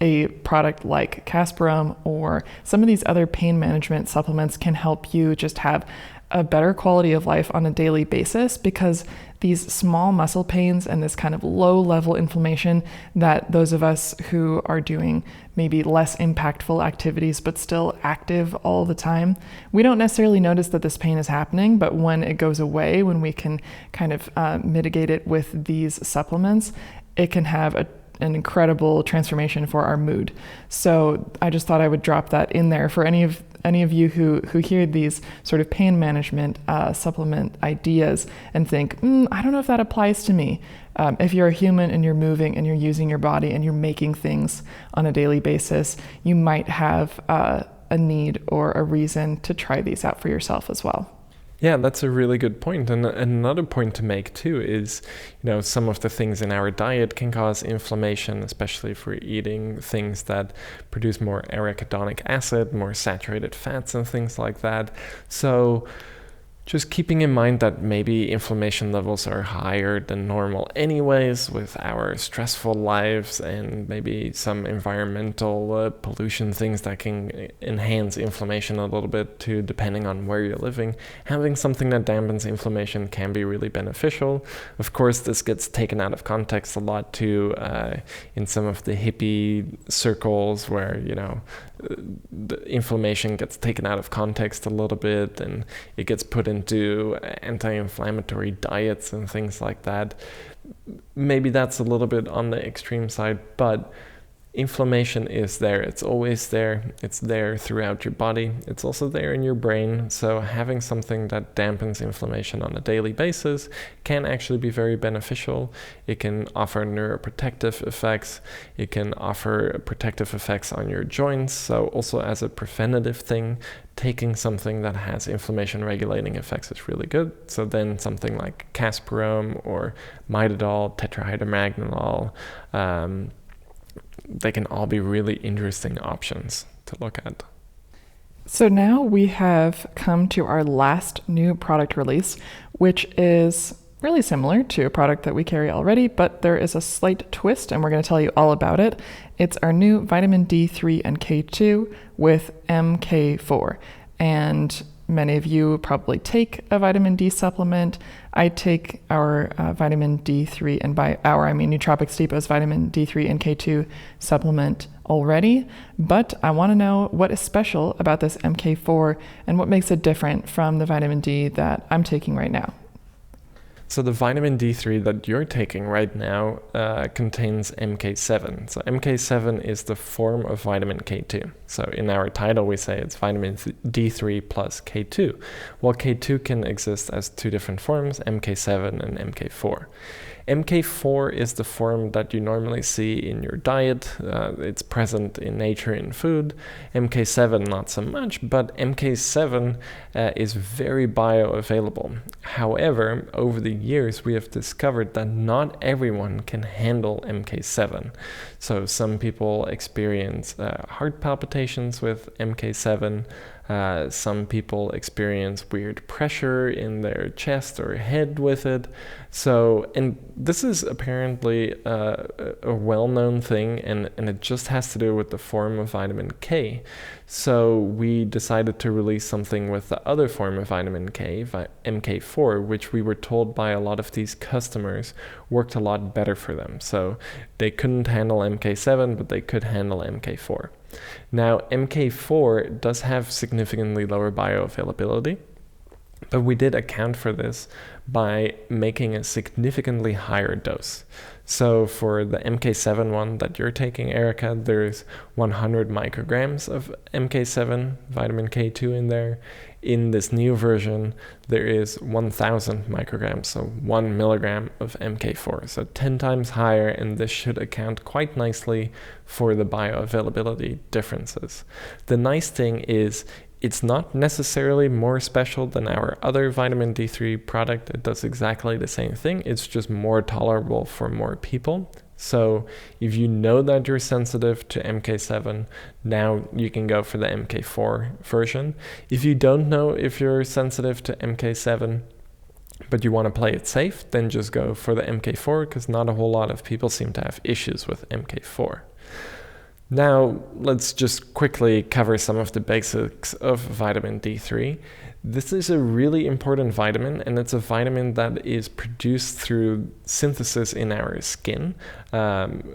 a product like Casperom or some of these other pain management supplements can help you just have a better quality of life on a daily basis, because these small muscle pains and this kind of low level inflammation that those of us who are doing maybe less impactful activities but still active all the time, we don't necessarily notice that this pain is happening, but when it goes away, when we can kind of mitigate it with these supplements, it can have an incredible transformation for our mood. So I just thought I would drop that in there for any of you who hear these sort of pain management supplement ideas and think, I don't know if that applies to me. If you're a human and you're moving and you're using your body and you're making things on a daily basis, you might have a need or a reason to try these out for yourself as well. Yeah, that's a really good point. And another point to make too is, some of the things in our diet can cause inflammation, especially if we're eating things that produce more arachidonic acid, more saturated fats and things like that. So just keeping in mind that maybe inflammation levels are higher than normal anyways with our stressful lives and maybe some environmental pollution things that can enhance inflammation a little bit too, depending on where you're living. Having something that dampens inflammation can be really beneficial. Of course, this gets taken out of context a lot too in some of the hippie circles where, the inflammation gets taken out of context a little bit and it gets put into anti-inflammatory diets and things like that. Maybe that's a little bit on the extreme side, but inflammation is there. It's always there. It's there throughout your body. It's also there in your brain. So having something that dampens inflammation on a daily basis can actually be very beneficial. It can offer neuroprotective effects. It can offer protective effects on your joints. So also as a preventative thing, taking something that has inflammation regulating effects is really good. So then something like Casperom or Mitidol, Tetrahydromagnolol, they can all be really interesting options to look at. So now we have come to our last new product release, which is really similar to a product that we carry already, but there is a slight twist and we're going to tell you all about it. It's our new vitamin D3 and K2 with MK4. And many of you probably take a vitamin D supplement. I take our vitamin D3, and by our, I mean Nootropics Depot's vitamin D3 and K2 supplement already, but I want to know what is special about this MK4 and what makes it different from the vitamin D that I'm taking right now. So the vitamin D3 that you're taking right now contains MK7. So MK7 is the form of vitamin K2. So in our title, we say it's vitamin D3 plus K2. Well, K2 can exist as two different forms, MK7 and MK4. MK4 is the form that you normally see in your diet. It's present in nature in food. MK7 not so much, but MK7 is very bioavailable. However, over the years we have discovered that not everyone can handle MK7. So some people experience heart palpitations with MK7. Some people experience weird pressure in their chest or head with it. So, and this is apparently a well-known thing, and it just has to do with the form of vitamin K. So we decided to release something with the other form of vitamin K, MK4, which we were told by a lot of these customers worked a lot better for them. So they couldn't handle MK7, but they could handle MK4. Now, MK4 does have significantly lower bioavailability, but we did account for this by making a significantly higher dose. So for the MK7 one that you're taking, Erika, there's 100 micrograms of MK7, vitamin K2 in there. In this new version, there is 1000 micrograms, so 1 milligram of MK4, so 10 times higher, and this should account quite nicely for the bioavailability differences. The nice thing is it's not necessarily more special than our other vitamin D3 product. It does exactly the same thing. It's just more tolerable for more people. So if you know that you're sensitive to MK7, now you can go for the MK4 version. If you don't know if you're sensitive to MK7, but you want to play it safe, then just go for the MK4, because not a whole lot of people seem to have issues with MK4. Now, let's just quickly cover some of the basics of vitamin D3. This is a really important vitamin, and it's a vitamin that is produced through synthesis in our skin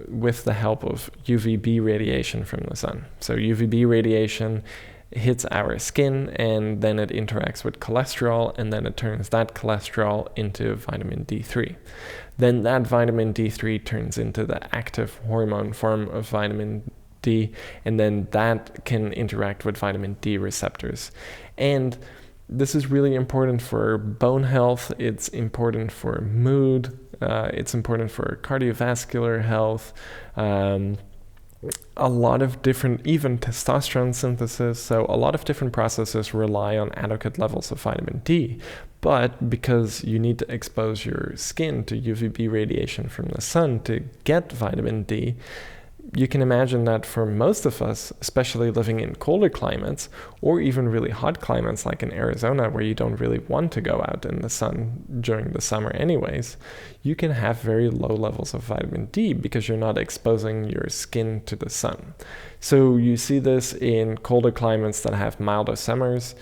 with the help of UVB radiation from the sun. So UVB radiation hits our skin, and then it interacts with cholesterol, and then it turns that cholesterol into vitamin D3. Then that vitamin D3 turns into the active hormone form of vitamin D, and then that can interact with vitamin D receptors. And this is really important for bone health, it's important for mood, it's important for cardiovascular health, a lot of different, even testosterone synthesis, so a lot of different processes rely on adequate levels of vitamin D. But because you need to expose your skin to UVB radiation from the sun to get vitamin D, you can imagine that for most of us, especially living in colder climates or even really hot climates like in Arizona, where you don't really want to go out in the sun during the summer anyways, you can have very low levels of vitamin D because you're not exposing your skin to the sun. So you see this in colder climates that have milder summers.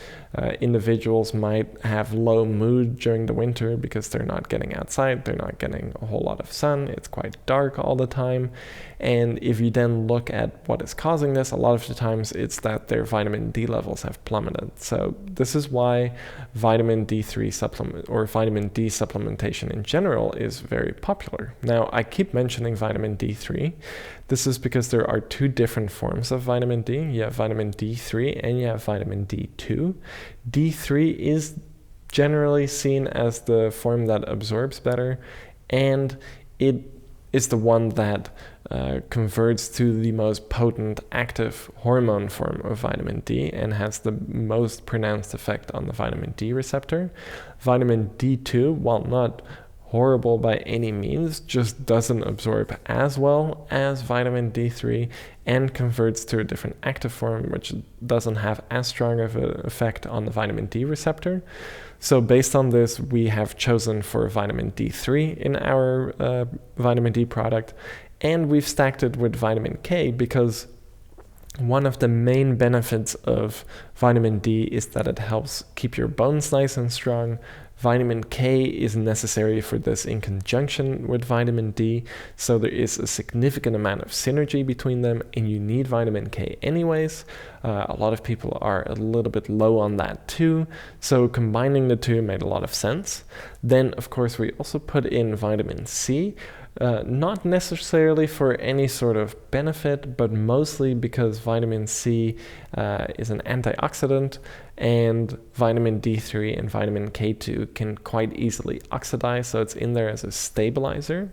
Individuals might have low mood during the winter because they're not getting outside, they're not getting a whole lot of sun, it's quite dark all the time. And if you then look at what is causing this, a lot of the times it's that their vitamin D levels have plummeted. So this is why vitamin D3 supplement or vitamin D supplementation in general is very popular. Now, I keep mentioning vitamin D3. This is because there are two different forms of vitamin D. You have vitamin D3 and you have vitamin D2. D3 is generally seen as the form that absorbs better, and it is the one that converts to the most potent active hormone form of vitamin D and has the most pronounced effect on the vitamin D receptor. Vitamin D2, while not horrible by any means, just doesn't absorb as well as vitamin D3 and converts to a different active form, which doesn't have as strong of an effect on the vitamin D receptor. So based on this, we have chosen for vitamin D3 in our vitamin D product, and we've stacked it with vitamin K because one of the main benefits of vitamin D is that it helps keep your bones nice and strong. Vitamin K is necessary for this in conjunction with vitamin D, so there is a significant amount of synergy between them, and you need vitamin K anyways. A lot of people are a little bit low on that too, so combining the two made a lot of sense. Then, of course, we also put in vitamin C. Not necessarily for any sort of benefit, but mostly because vitamin C is an antioxidant, and vitamin D3 and vitamin K2 can quite easily oxidize, so it's in there as a stabilizer.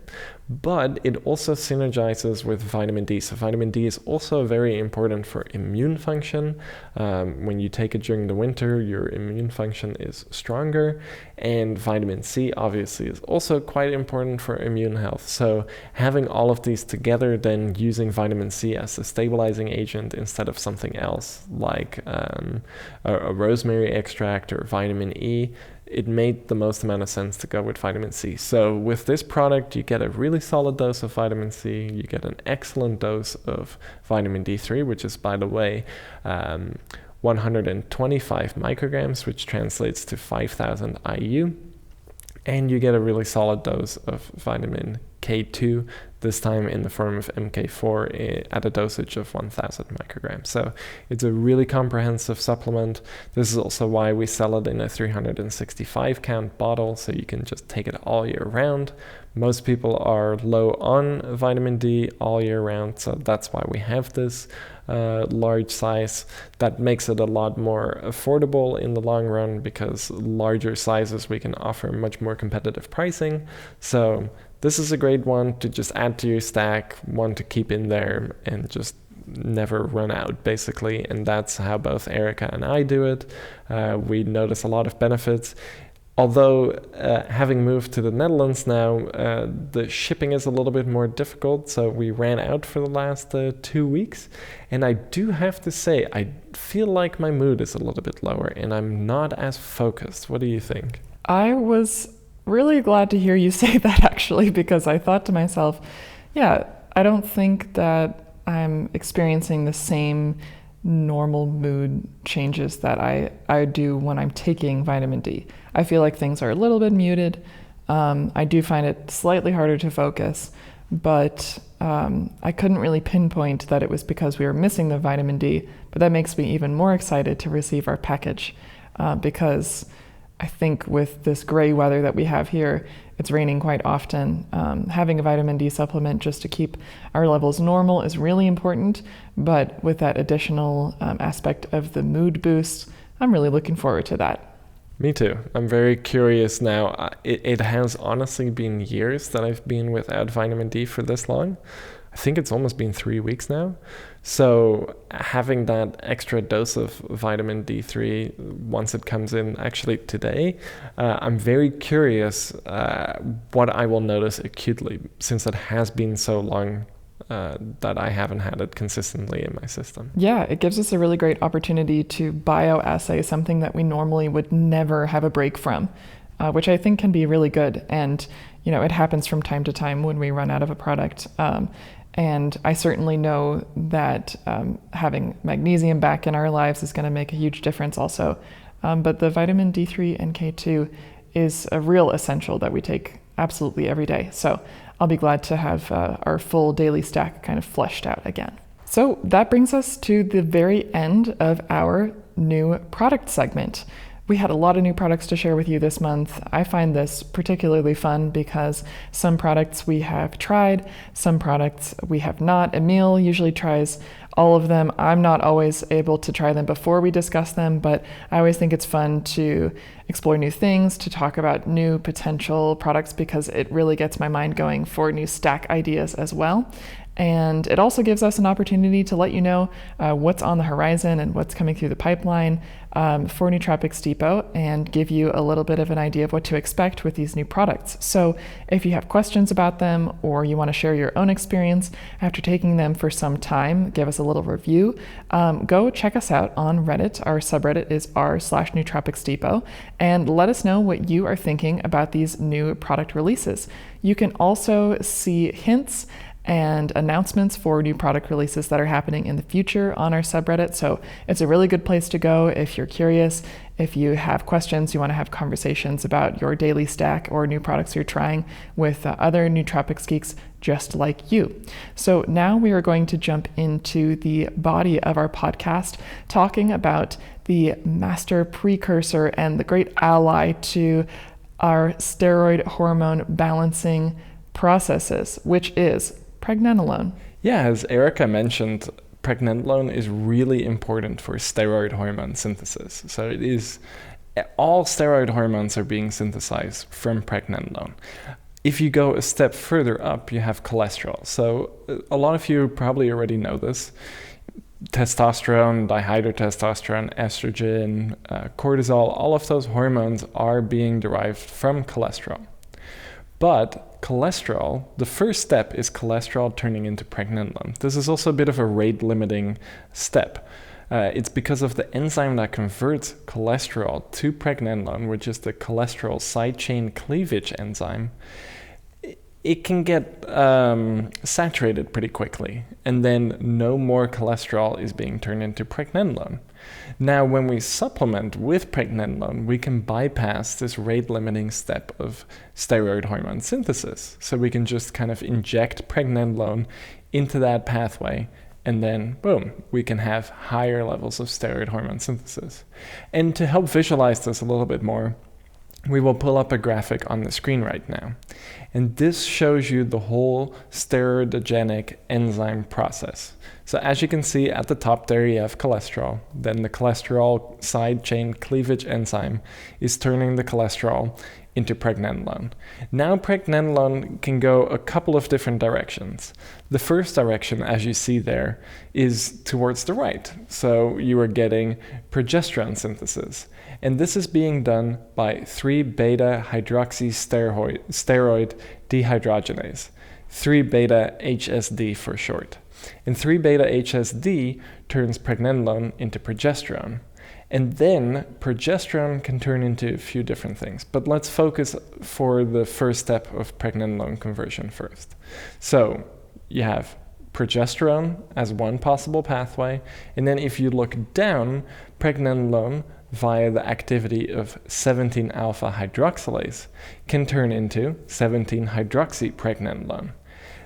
But it also synergizes with vitamin D. So vitamin D is also very important for immune function. When you take it during the winter, your immune function is stronger. And vitamin C obviously is also quite important for immune health. So having all of these together, then using vitamin C as a stabilizing agent instead of something else like a rosemary extract or vitamin E, it made the most amount of sense to go with vitamin C. So with this product, you get a really solid dose of vitamin C, you get an excellent dose of vitamin D3, which is, by the way, 125 micrograms, which translates to 5,000 IU. And you get a really solid dose of vitamin K2, this time in the form of MK4 at a dosage of 1,000 micrograms. So it's a really comprehensive supplement. This is also why we sell it in a 365 count bottle, so you can just take it all year round. Most people are low on vitamin D all year round, so that's why we have this large size. That makes it a lot more affordable in the long run, because larger sizes we can offer much more competitive pricing. So this is a great one to just add to your stack, one to keep in there and just never run out, basically. And that's how both Erika and I do it. We notice a lot of benefits. Although having moved to the Netherlands now, the shipping is a little bit more difficult, so we ran out for the last 2 weeks. And I do have to say, I feel like my mood is a little bit lower and I'm not as focused. What do you think? I was really glad to hear you say that, actually, because I thought to myself, yeah, I don't think that I'm experiencing the same normal mood changes that I do when I'm taking vitamin D. I feel like things are a little bit muted. I do find it slightly harder to focus, but I couldn't really pinpoint that it was because we were missing the vitamin D, but that makes me even more excited to receive our package, because I think with this gray weather that we have here, it's raining quite often. Having a vitamin D supplement just to keep our levels normal is really important, but with that additional aspect of the mood boost, I'm really looking forward to that. Me too. I'm very curious now. It has honestly been years that I've been without vitamin D for this long. I think it's almost been 3 weeks now. So having that extra dose of vitamin D3 once it comes in, actually today, I'm very curious what I will notice acutely, since it has been so long that I haven't had it consistently in my system. Yeah, it gives us a really great opportunity to bioassay something that we normally would never have a break from, which I think can be really good. And, you know, it happens from time to time when we run out of a product. And I certainly know that having magnesium back in our lives is going to make a huge difference also. But the vitamin D3 and K2 is a real essential that we take absolutely every day. So I'll be glad to have our full daily stack kind of fleshed out again. So that brings us to the very end of our new product segment. We had a lot of new products to share with you this month. I find this particularly fun because some products we have tried, some products we have not. Emiel usually tries all of them. I'm not always able to try them before we discuss them, but I always think it's fun to explore new things, to talk about new potential products, because it really gets my mind going for new stack ideas as well. And it also gives us an opportunity to let you know what's on the horizon and what's coming through the pipeline for Nootropics Depot, and give you a little bit of an idea of what to expect with these new products. So if you have questions about them, or you want to share your own experience after taking them for some time, give us a little review, go check us out on Reddit. Our subreddit is r/Nootropics Depot, and let us know what you are thinking about these new product releases. You can also see hints and announcements for new product releases that are happening in the future on our subreddit. So it's a really good place to go if you're curious, if you have questions, you want to have conversations about your daily stack or new products you're trying with other nootropics geeks just like you. So now we are going to jump into the body of our podcast, talking about the master precursor and the great ally to our steroid hormone balancing processes, which is pregnenolone. Yeah, as Erika mentioned, pregnenolone is really important for steroid hormone synthesis. So it is, all steroid hormones are being synthesized from pregnenolone. If you go a step further up, you have cholesterol. So a lot of you probably already know this. Testosterone, dihydrotestosterone, estrogen, cortisol, all of those hormones are being derived from cholesterol. But cholesterol, the first step is cholesterol turning into pregnenolone. This is also a bit of a rate-limiting step. It's because of the enzyme that converts cholesterol to pregnenolone, which is the cholesterol side chain cleavage enzyme. It can get saturated pretty quickly, and then no more cholesterol is being turned into pregnenolone. Now, when we supplement with pregnenolone, we can bypass this rate-limiting step of steroid hormone synthesis. So we can just kind of inject pregnenolone into that pathway, and then, boom, we can have higher levels of steroid hormone synthesis. And to help visualize this a little bit more, we will pull up a graphic on the screen right now. And this shows you the whole steroidogenic enzyme process. So as you can see at the top there, you have cholesterol. Then the cholesterol side chain cleavage enzyme is turning the cholesterol into pregnenolone. Now pregnenolone can go a couple of different directions. The first direction, as you see there, is towards the right. So you are getting progesterone synthesis. And this is being done by 3-beta-hydroxysteroid dehydrogenase, 3-beta-HSD for short. And 3-beta-HSD turns pregnenolone into progesterone. And then progesterone can turn into a few different things. But let's focus for the first step of pregnenolone conversion first. So you have progesterone as one possible pathway. And then if you look down, pregnenolone via the activity of 17-alpha hydroxylase can turn into 17-hydroxypregnenolone.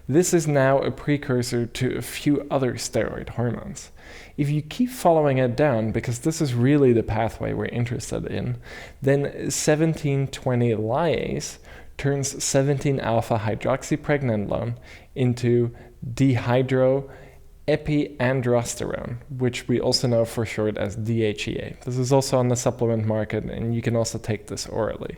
This is now a precursor to a few other steroid hormones. If you keep following it down, because this is really the pathway we're interested in, then 1720-lyase turns 17-alpha hydroxypregnenolone into dehydroepiandrosterone, which we also know for short as DHEA. This is also on the supplement market, and you can also take this orally.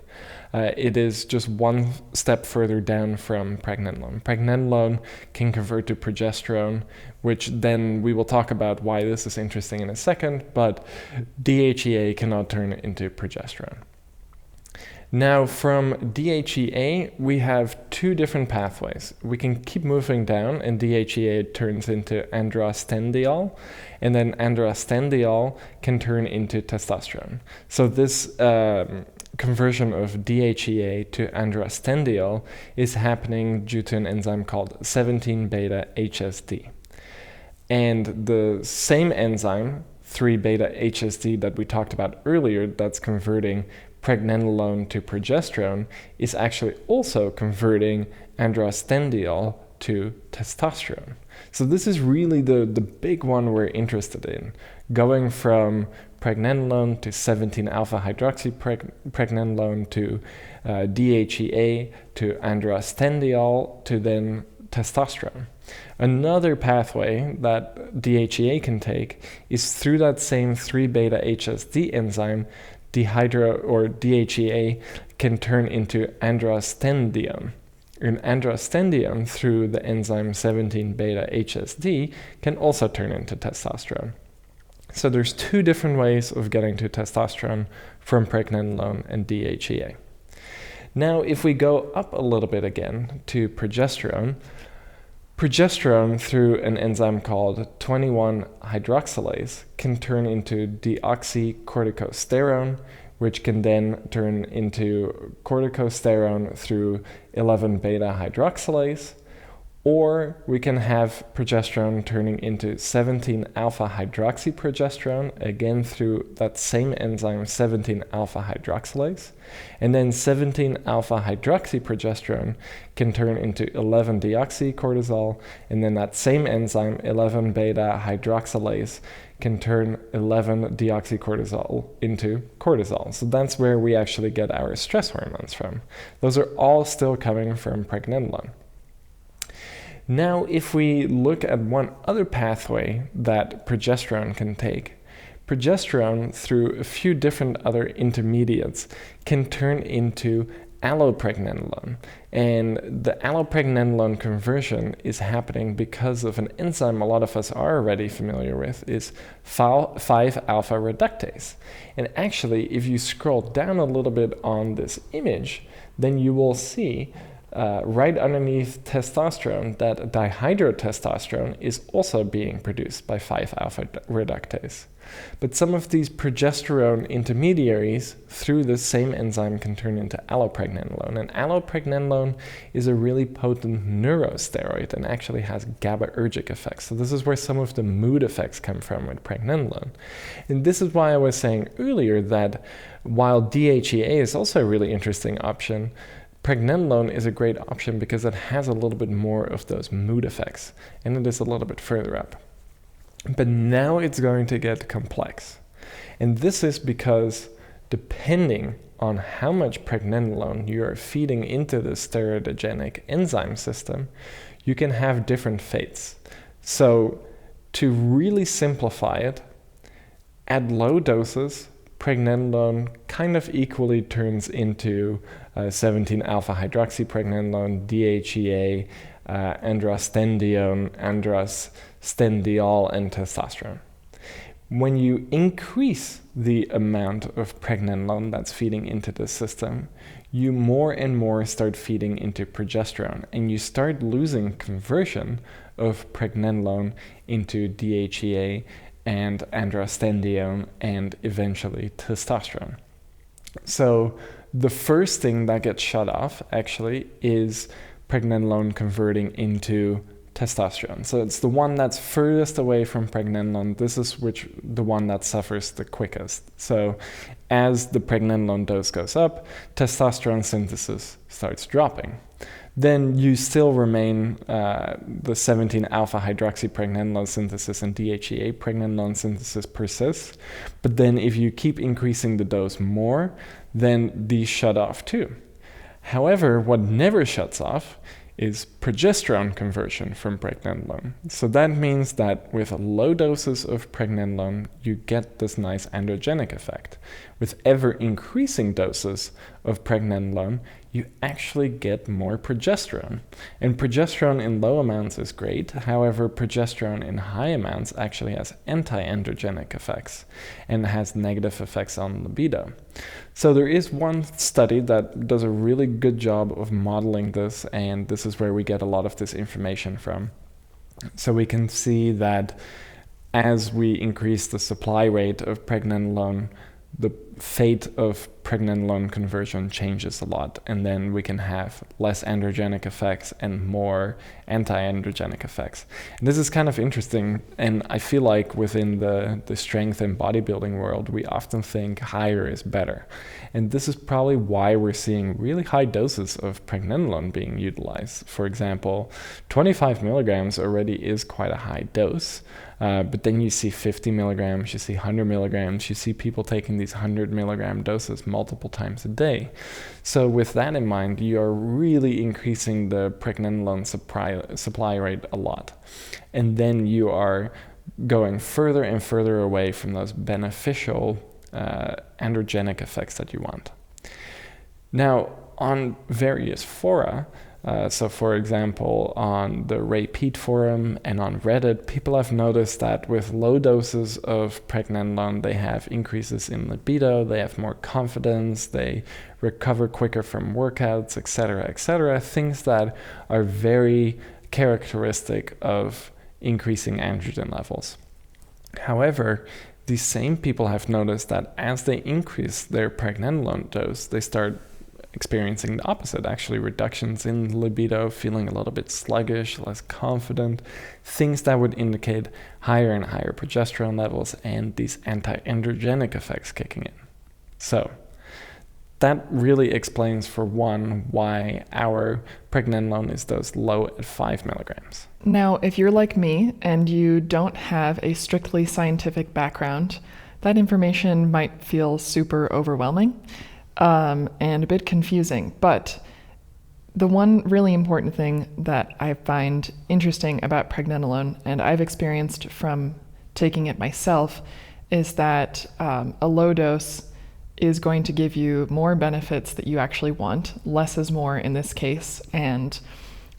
It is just one step further down from pregnenolone. Pregnenolone can convert to progesterone, which then we will talk about why this is interesting in a second, but DHEA cannot turn into progesterone. Now, from DHEA, we have two different pathways. We can keep moving down, and DHEA turns into androstenediol, and then androstenediol can turn into testosterone. So this conversion of DHEA to androstenediol is happening due to an enzyme called 17-beta-HSD. And the same enzyme, 3-beta-HSD, that we talked about earlier, that's converting pregnenolone to progesterone, is actually also converting androstenediol to testosterone. So this is really the big one we're interested in, going from pregnenolone to 17-alpha hydroxypregnenolone to DHEA to androstenediol to then testosterone. Another pathway that DHEA can take is through that same 3-beta-HSD enzyme. DHEA can turn into androstenedione. And androstenedione through the enzyme 17-beta-HSD can also turn into testosterone. So there's two different ways of getting to testosterone from pregnenolone and DHEA. Now, if we go up a little bit again to progesterone through an enzyme called 21-hydroxylase can turn into deoxycorticosterone, which can then turn into corticosterone through 11-beta-hydroxylase. Or we can have progesterone turning into 17-alpha-hydroxyprogesterone, again through that same enzyme 17-alpha-hydroxylase. And then 17-alpha-hydroxyprogesterone can turn into 11-deoxycortisol, and then that same enzyme 11-beta-hydroxylase can turn 11-deoxycortisol into cortisol. So that's where we actually get our stress hormones from. Those are all still coming from pregnenolone. Now, if we look at one other pathway that progesterone can take, progesterone, through a few different other intermediates, can turn into allopregnenolone. And the allopregnenolone conversion is happening because of an enzyme a lot of us are already familiar with, is 5-alpha reductase. And actually, if you scroll down a little bit on this image, then you will see right underneath testosterone that dihydrotestosterone is also being produced by 5-alpha reductase. But some of these progesterone intermediaries through the same enzyme can turn into allopregnenolone. And allopregnenolone is a really potent neurosteroid and actually has GABAergic effects. So this is where some of the mood effects come from with pregnenolone. And this is why I was saying earlier that while DHEA is also a really interesting option, pregnenolone is a great option because it has a little bit more of those mood effects, and it is a little bit further up. But now it's going to get complex. And this is because depending on how much pregnenolone you are feeding into the steroidogenic enzyme system, you can have different fates. So to really simplify it, at low doses, pregnenolone kind of equally turns into 17-alpha-hydroxypregnenolone, DHEA, androstenedione, androstenediol, and testosterone. When you increase the amount of pregnenolone that's feeding into the system, you more and more start feeding into progesterone, and you start losing conversion of pregnenolone into DHEA and androstenedione, and eventually testosterone. So the first thing that gets shut off actually is pregnenolone converting into testosterone. So it's the one that's furthest away from pregnenolone. This is the one that suffers the quickest. So as the pregnenolone dose goes up, testosterone synthesis starts dropping. Then you still remain the 17-alpha-hydroxypregnenolone synthesis and DHEA pregnenolone synthesis persists. But then if you keep increasing the dose more, then these shut off too. However, what never shuts off is progesterone conversion from pregnenolone. So that means that with low doses of pregnenolone, you get this nice androgenic effect. With ever increasing doses of pregnenolone, you actually get more progesterone. And progesterone in low amounts is great. However, progesterone in high amounts actually has anti-androgenic effects and has negative effects on libido. So there is one study that does a really good job of modeling this, and this is where we get a lot of this information from. So we can see that as we increase the supply rate of pregnenolone, the fate of pregnenolone conversion changes a lot, and then we can have less androgenic effects and more anti-androgenic effects. And this is kind of interesting, and I feel like within the strength and bodybuilding world, we often think higher is better. And this is probably why we're seeing really high doses of pregnenolone being utilized. For example, 25 milligrams already is quite a high dose. But then you see 50 milligrams, you see 100 milligrams, you see people taking these 100 milligram doses multiple times a day. So with that in mind, you're really increasing the pregnenolone supply rate a lot. And then you are going further and further away from those beneficial androgenic effects that you want. Now, on various fora, so for example, on the Ray Peat forum and on Reddit, people have noticed that with low doses of pregnenolone, they have increases in libido, they have more confidence, they recover quicker from workouts, etc., things that are very characteristic of increasing androgen levels. However, these same people have noticed that as they increase their pregnenolone dose, they start experiencing the opposite, actually reductions in libido, feeling a little bit sluggish, less confident, things that would indicate higher and higher progesterone levels and these anti-androgenic effects kicking in. So that really explains, for one, why our pregnenolone is dosed low at 5 milligrams. Now, if you're like me and you don't have a strictly scientific background, that information might feel super overwhelming and a bit confusing. But the one really important thing that I find interesting about pregnenolone, and I've experienced from taking it myself, is that a low dose is going to give you more benefits that you actually want. Less is more in this case. And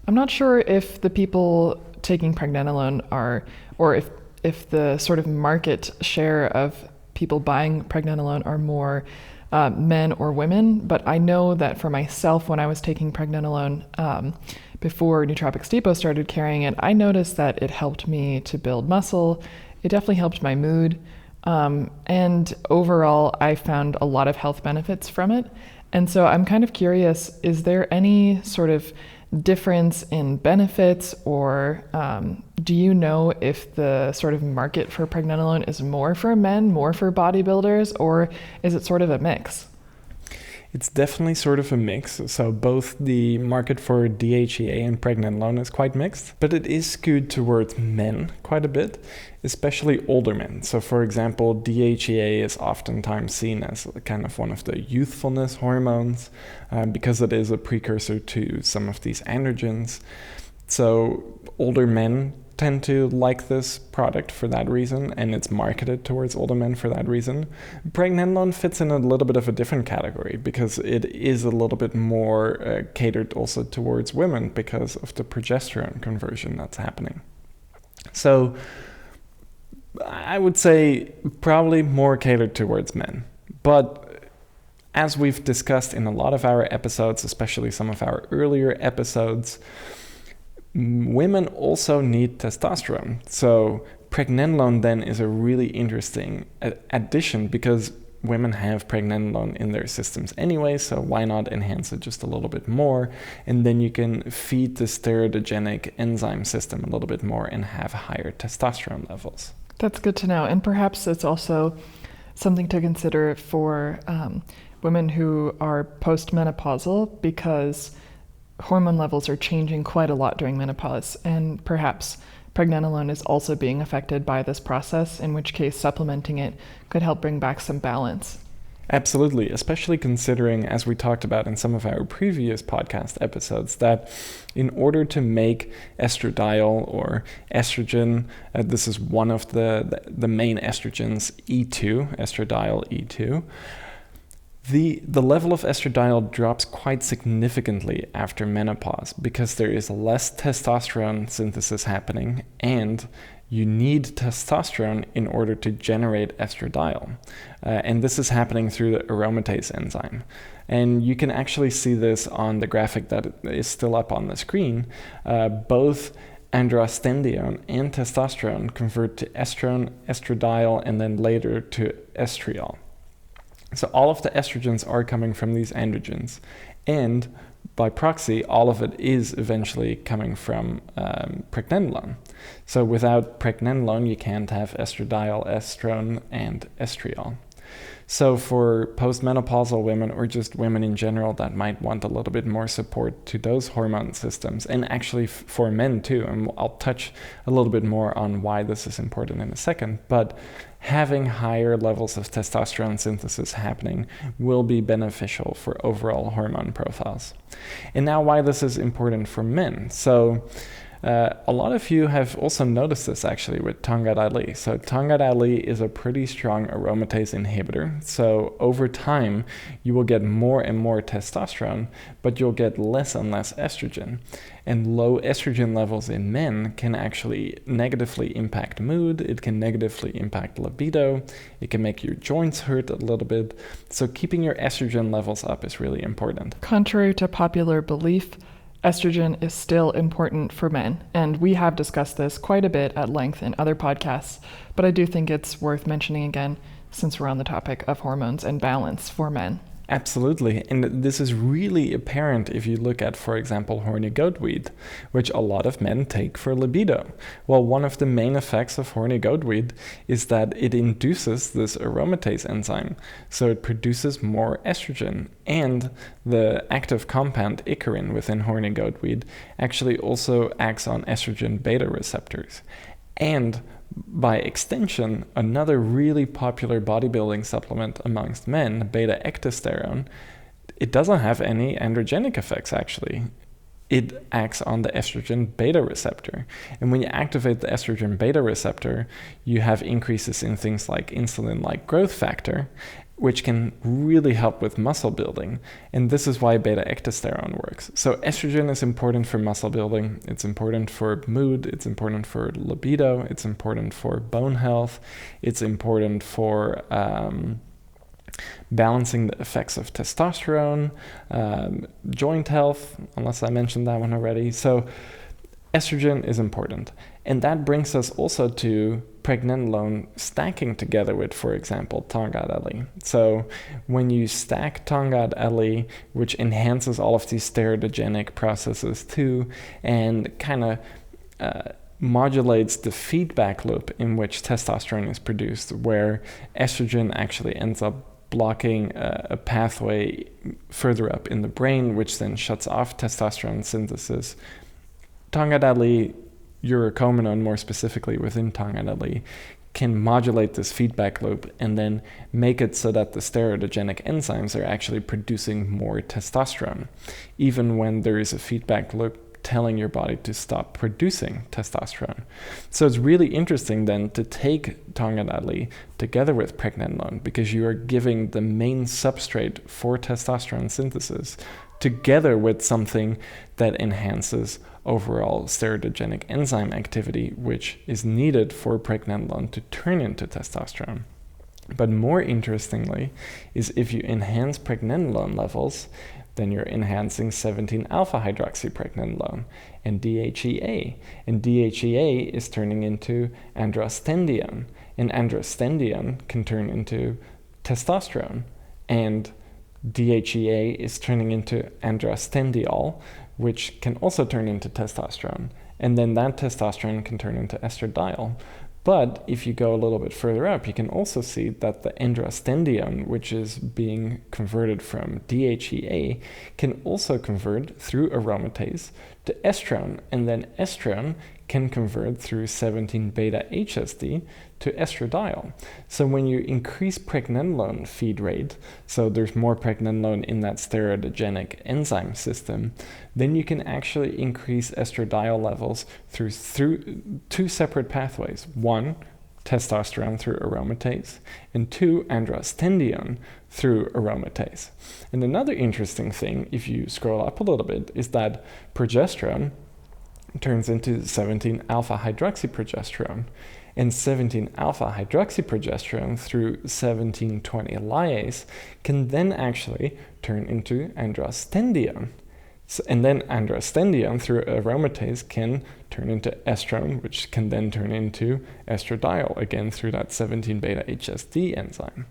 I'm not sure if the people taking pregnenolone are, or if the sort of market share of people buying pregnenolone are more men or women, but I know that for myself, when I was taking pregnenolone before Nootropics Depot started carrying it, I noticed that it helped me to build muscle. It definitely helped my mood. And overall, I found a lot of health benefits from it. And so I'm kind of curious, is there any sort of difference in benefits, or do you know if the sort of market for pregnenolone is more for men, more for bodybuilders, or is it sort of a mix? It's definitely sort of a mix. So both the market for DHEA and pregnenolone is quite mixed, but it is skewed towards men quite a bit, especially older men. So for example, DHEA is oftentimes seen as kind of one of the youthfulness hormones because it is a precursor to some of these androgens. So older men tend to like this product for that reason, and it's marketed towards older men for that reason. Pregnenolone fits in a little bit of a different category because it is a little bit more catered also towards women because of the progesterone conversion that's happening. So I would say probably more catered towards men. But as we've discussed in a lot of our episodes, especially some of our earlier episodes, women also need testosterone. So pregnenolone then is a really interesting addition because women have pregnenolone in their systems anyway, so why not enhance it just a little bit more? And then you can feed the steroidogenic enzyme system a little bit more and have higher testosterone levels. That's good to know. And perhaps it's also something to consider for women who are postmenopausal, because hormone levels are changing quite a lot during menopause, and perhaps pregnenolone is also being affected by this process, in which case supplementing it could help bring back some balance. Absolutely, especially considering, as we talked about in some of our previous podcast episodes, that in order to make estradiol or estrogen, this is one of the main estrogens, E2, estradiol E2, the level of estradiol drops quite significantly after menopause because there is less testosterone synthesis happening, and you need testosterone in order to generate estradiol. And this is happening through the aromatase enzyme. And you can actually see this on the graphic that is still up on the screen. Both androstenedione and testosterone convert to estrone, estradiol, and then later to estriol. So all of the estrogens are coming from these androgens, and by proxy, all of it is eventually coming from pregnenolone. So without pregnenolone, you can't have estradiol, estrone, and estriol. So for postmenopausal women, or just women in general that might want a little bit more support to those hormone systems, and actually for men too, and I'll touch a little bit more on why this is important in a second, but having higher levels of testosterone synthesis happening will be beneficial for overall hormone profiles. And now why this is important for men. So a lot of you have also noticed this actually with Tongkat. So Tongkat is a pretty strong aromatase inhibitor. So over time, you will get more and more testosterone, but you'll get less and less estrogen. And low estrogen levels in men can actually negatively impact mood. It can negatively impact libido. It can make your joints hurt a little bit. So keeping your estrogen levels up is really important. Contrary to popular belief, estrogen is still important for men, and we have discussed this quite a bit at length in other podcasts, but I do think it's worth mentioning again since we're on the topic of hormones and balance for men. Absolutely, and this is really apparent if you look at, for example, horny goatweed, which a lot of men take for libido. Well, one of the main effects of horny goatweed is that it induces this aromatase enzyme, so it produces more estrogen, and the active compound icarin within horny goatweed actually also acts on estrogen beta receptors. And by extension, another really popular bodybuilding supplement amongst men, beta-ectosterone, it doesn't have any androgenic effects actually. It acts on the estrogen beta receptor. And when you activate the estrogen beta receptor, you have increases in things like insulin-like growth factor, which can really help with muscle building. And this is why beta-ectosterone works. So estrogen is important for muscle building, it's important for mood, it's important for libido, it's important for bone health, it's important for balancing the effects of testosterone, joint health, unless I mentioned that one already. So estrogen is important. And that brings us also to pregnenolone stacking together with, for example, Tongkat LE. So when you stack Tongkat LE, which enhances all of these steroidogenic processes too, and kind of modulates the feedback loop in which testosterone is produced, where estrogen actually ends up blocking a pathway further up in the brain, which then shuts off testosterone synthesis. Tongkat LE, urocominone more specifically within Tongkat LE, can modulate this feedback loop and then make it so that the steroidogenic enzymes are actually producing more testosterone, even when there is a feedback loop telling your body to stop producing testosterone. So it's really interesting then to take Tongkat LE together with pregnenolone, because you are giving the main substrate for testosterone synthesis together with something that enhances overall steroidogenic enzyme activity, which is needed for pregnenolone to turn into testosterone. But more interestingly is if you enhance pregnenolone levels, then you're enhancing 17-alpha-hydroxypregnenolone and DHEA. And DHEA is turning into androstenedione. And androstenedione can turn into testosterone. And DHEA is turning into androstenediol, which can also turn into testosterone. And then that testosterone can turn into estradiol. But if you go a little bit further up, you can also see that the androstenedione, which is being converted from DHEA, can also convert through aromatase to estrone, and then estrone can convert through 17-beta-HSD to estradiol. So when you increase pregnenolone feed rate, so there's more pregnenolone in that steroidogenic enzyme system, then you can actually increase estradiol levels through two separate pathways. One, testosterone through aromatase, and two, androstenedione through aromatase. And another interesting thing, if you scroll up a little bit, is that progesterone turns into 17-alpha-hydroxyprogesterone, and 17-alpha-hydroxyprogesterone through 17-20-lyase can then actually turn into androstenedione. And then androstenedione through aromatase can turn into estrone, which can then turn into estradiol, again through that 17-beta-HSD enzyme.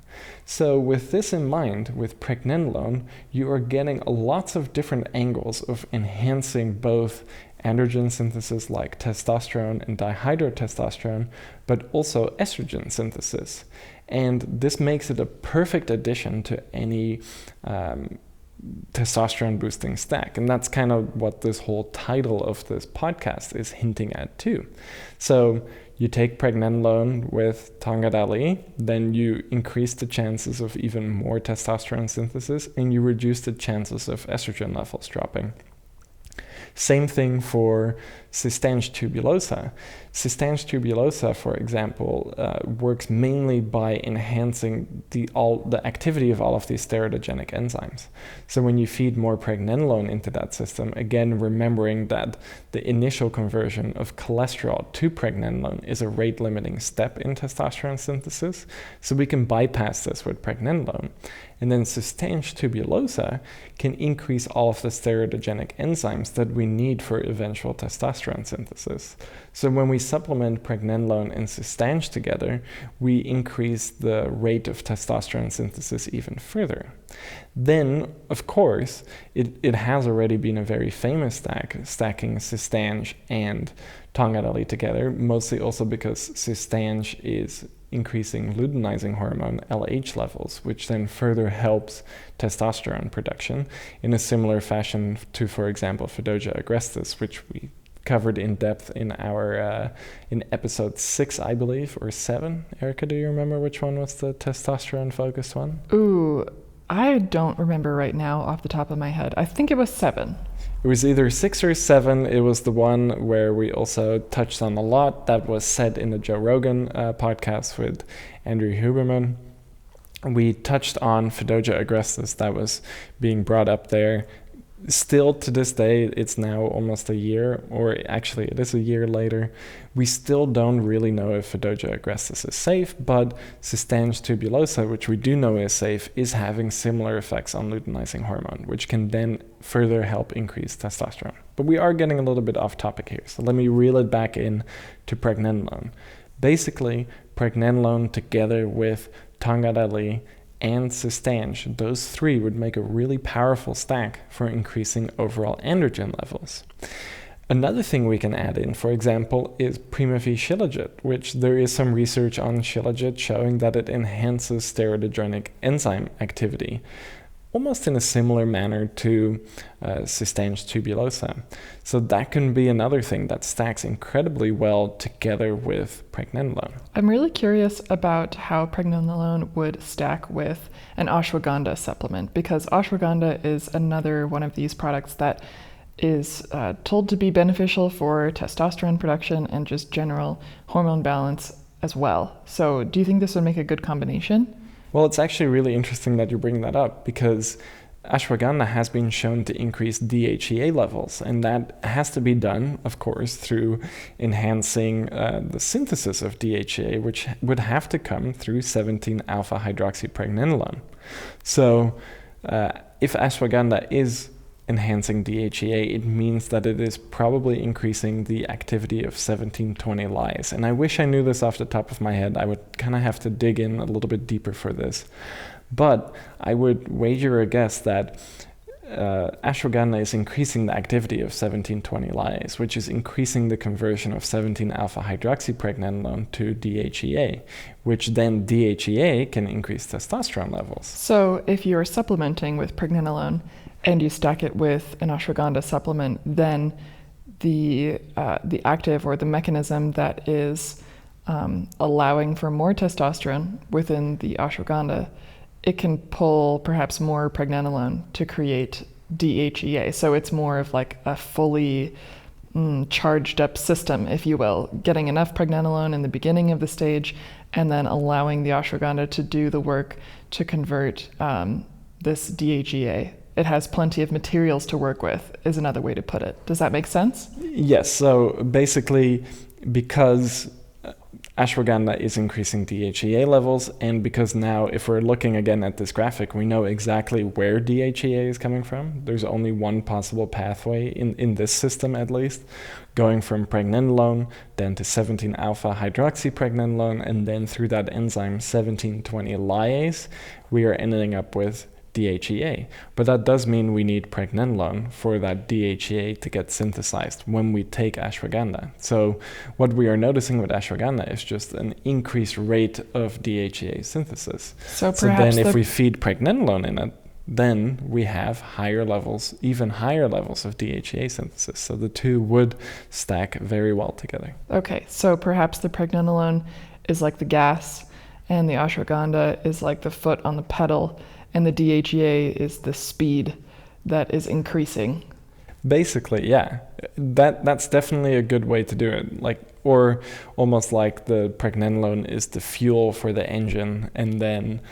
So with this in mind, with pregnenolone, you are getting lots of different angles of enhancing both androgen synthesis like testosterone and dihydrotestosterone, but also estrogen synthesis. And this makes it a perfect addition to any testosterone boosting stack. And that's kind of what this whole title of this podcast is hinting at too. So you take pregnenolone with Tongkat LE, then you increase the chances of even more testosterone synthesis, and you reduce the chances of estrogen levels dropping. Same thing for Cistanche tubulosa. Cistanche tubulosa, for example, works mainly by enhancing the activity of all of these steroidogenic enzymes. So when you feed more pregnenolone into that system, again, remembering that the initial conversion of cholesterol to pregnenolone is a rate-limiting step in testosterone synthesis, so we can bypass this with pregnenolone. And then Cistanche tubulosa can increase all of the steroidogenic enzymes that we need for eventual testosterone testosterone synthesis. So when we supplement pregnenolone and Cistanche together, we increase the rate of testosterone synthesis even further. Then, of course, it has already been a very famous stacking Cistanche and Tongkat together, mostly also because Cistanche is increasing luteinizing hormone LH levels, which then further helps testosterone production in a similar fashion to, for example, Fedoga agrestis, which we covered in depth in our in episode 6, I believe, or 7. Erika, do you remember which one was the testosterone focused one? Ooh, I don't remember right now off the top of my head. I think it was 7. It was either 6 or 7. It was the one where we also touched on a lot that was said in the Joe Rogan podcast with Andrew Huberman. We touched on Fedoga agrestis that was being brought up there. Still to this day, it's now almost a year, or actually it is a year later. We still don't really know if Fedoga agrestis is safe, but Cistanche tubulosa, which we do know is safe, is having similar effects on luteinizing hormone, which can then further help increase testosterone. But we are getting a little bit off topic here, so let me reel it back in to pregnenolone. Basically, pregnenolone together with Tongkat and Cistanche, those three would make a really powerful stack for increasing overall androgen levels. Another thing we can add in, for example, is Prima V Shilajit, which there is some research on Shilajit showing that it enhances steroidogenic enzyme activity, almost in a similar manner to Cistanche tubulosa. So that can be another thing that stacks incredibly well together with pregnenolone. I'm really curious about how pregnenolone would stack with an ashwagandha supplement, because ashwagandha is another one of these products that is told to be beneficial for testosterone production and just general hormone balance as well. So do you think this would make a good combination? Well, it's actually really interesting that you bring that up, because ashwagandha has been shown to increase DHEA levels, and that has to be done, of course, through enhancing the synthesis of DHEA, which would have to come through 17-alpha-hydroxypregnenolone. So if ashwagandha is enhancing DHEA, it means that it is probably increasing the activity of 1720 lyase. And I wish I knew this off the top of my head. I would kind of have to dig in a little bit deeper for this. But I would wager a guess that ashwagandha is increasing the activity of 1720 lyase, which is increasing the conversion of 17-alpha-hydroxypregnenolone to DHEA, which then DHEA can increase testosterone levels. So if you're supplementing with pregnenolone and you stack it with an ashwagandha supplement, then the active or the mechanism that is allowing for more testosterone within the ashwagandha, it can pull perhaps more pregnenolone to create DHEA. So it's more of like a fully charged up system, if you will, getting enough pregnenolone in the beginning of the stage and then allowing the ashwagandha to do the work to convert this DHEA. It has plenty of materials to work with, is another way to put it. Does that make sense? Yes. So basically, because ashwagandha is increasing DHEA levels, and because now, if we're looking again at this graphic, we know exactly where DHEA is coming from. There's only one possible pathway in this system, at least, going from pregnenolone, then to 17-alpha-hydroxypregnenolone, and then through that enzyme 1720 lyase, we are ending up with DHEA. But that does mean we need pregnenolone for that DHEA to get synthesized when we take ashwagandha. So what we are noticing with ashwagandha is just an increased rate of DHEA synthesis. So then if we feed pregnenolone in it, then we have higher levels, even higher levels of DHEA synthesis. So the two would stack very well together. Okay, so perhaps the pregnenolone is like the gas and the ashwagandha is like the foot on the pedal, and the DHEA is the speed that is increasing. Basically, yeah. That's definitely a good way to do it. Or almost like the pregnenolone is the fuel for the engine, and then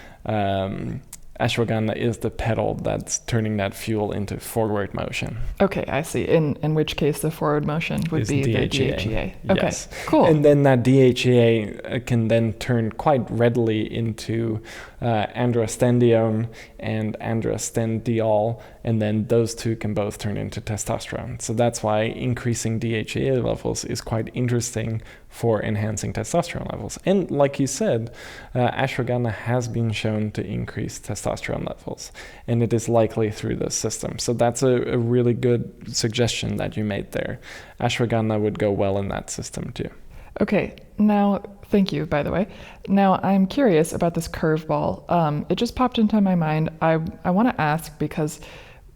ashwagandha is the pedal that's turning that fuel into forward motion. Okay, I see. In which case the forward motion would be the DHEA. Okay, yes. cool. And then that DHEA can then turn quite readily into androstenedione and androstenediol, and then those two can both turn into testosterone. So that's why increasing DHEA levels is quite interesting for enhancing testosterone levels. And like you said, ashwagandha has been shown to increase testosterone levels, and it is likely through this system. So that's a really good suggestion that you made there. Ashwagandha would go well in that system too. Okay, now, thank you, by the way. Now, I'm curious about this curveball. It just popped into my mind. I want to ask because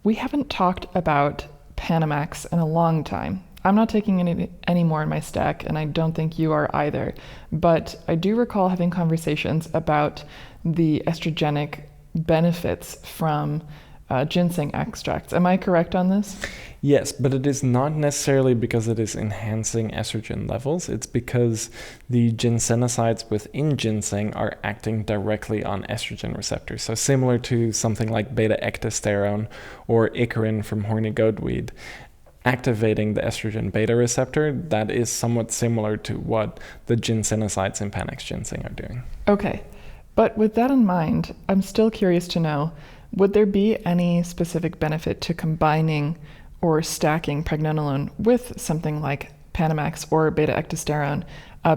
we haven't talked about Panamax in a long time. I'm not taking any more in my stack, and I don't think you are either. But I do recall having conversations about the estrogenic benefits from ginseng extracts. Am I correct on this? Yes, but it is not necessarily because it is enhancing estrogen levels. It's because the ginsenosides within ginseng are acting directly on estrogen receptors. So similar to something like beta-ectosterone or icarin from horny goatweed, activating the estrogen beta receptor, that is somewhat similar to what the ginsenosides in Panax ginseng are doing. Okay, but with that in mind, I'm still curious to know, would there be any specific benefit to combining or stacking pregnenolone with something like Panamax or beta-ectosterone,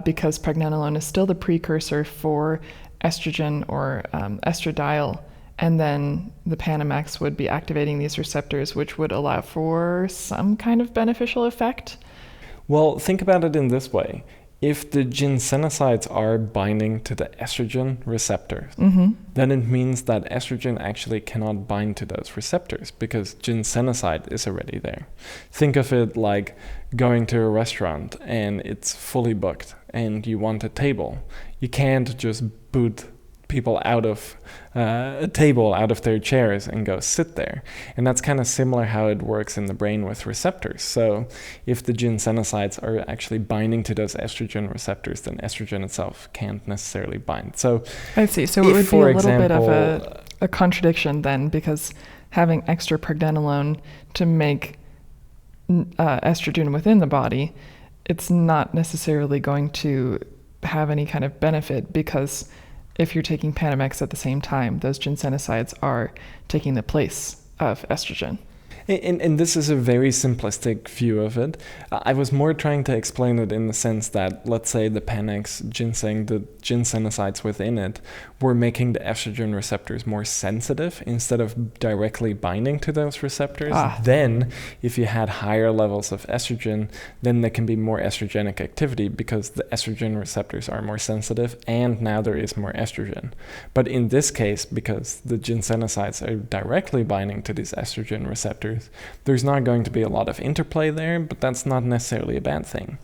because pregnenolone is still the precursor for estrogen or estradiol, and then the Panamax would be activating these receptors, which would allow for some kind of beneficial effect? Well, think about it in this way. If the ginsenosides are binding to the estrogen receptors, then it means that estrogen actually cannot bind to those receptors because ginsenoside is already there. Think of it like going to a restaurant and it's fully booked and you want a table. You can't just boot people out of a table, out of their chairs, and go sit there. And that's kind of similar how it works in the brain with receptors. So if the ginsenosides are actually binding to those estrogen receptors, then estrogen itself can't necessarily bind. So I see. So it would be a little bit of a contradiction then, because having extra pregnenolone to make estrogen within the body, it's not necessarily going to have any kind of benefit, because if you're taking Panamax at the same time, those ginsenosides are taking the place of estrogen. And this is a very simplistic view of it. I was more trying to explain it in the sense that, let's say the Panax ginseng, the ginsenosides within it, were making the estrogen receptors more sensitive instead of directly binding to those receptors. Then, if you had higher levels of estrogen, then there can be more estrogenic activity because the estrogen receptors are more sensitive and now there is more estrogen. But in this case, because the ginsenosides are directly binding to these estrogen receptors, there's not going to be a lot of interplay there, but that's not necessarily a bad thing.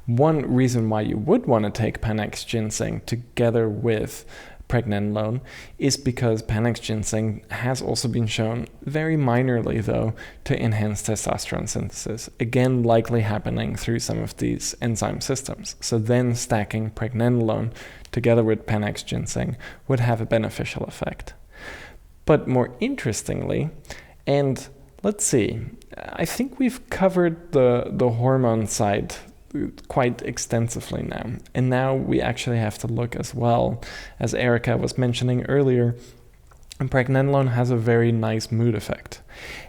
One reason why you would want to take Panax ginseng together with pregnenolone is because Panax ginseng has also been shown, very minorly though, to enhance testosterone synthesis, again likely happening through some of these enzyme systems. So then stacking pregnenolone together with Panax ginseng would have a beneficial effect. But more interestingly, and let's see, I think we've covered the hormone side quite extensively now. And now we actually have to look as well, as Erika was mentioning earlier, pregnenolone has a very nice mood effect.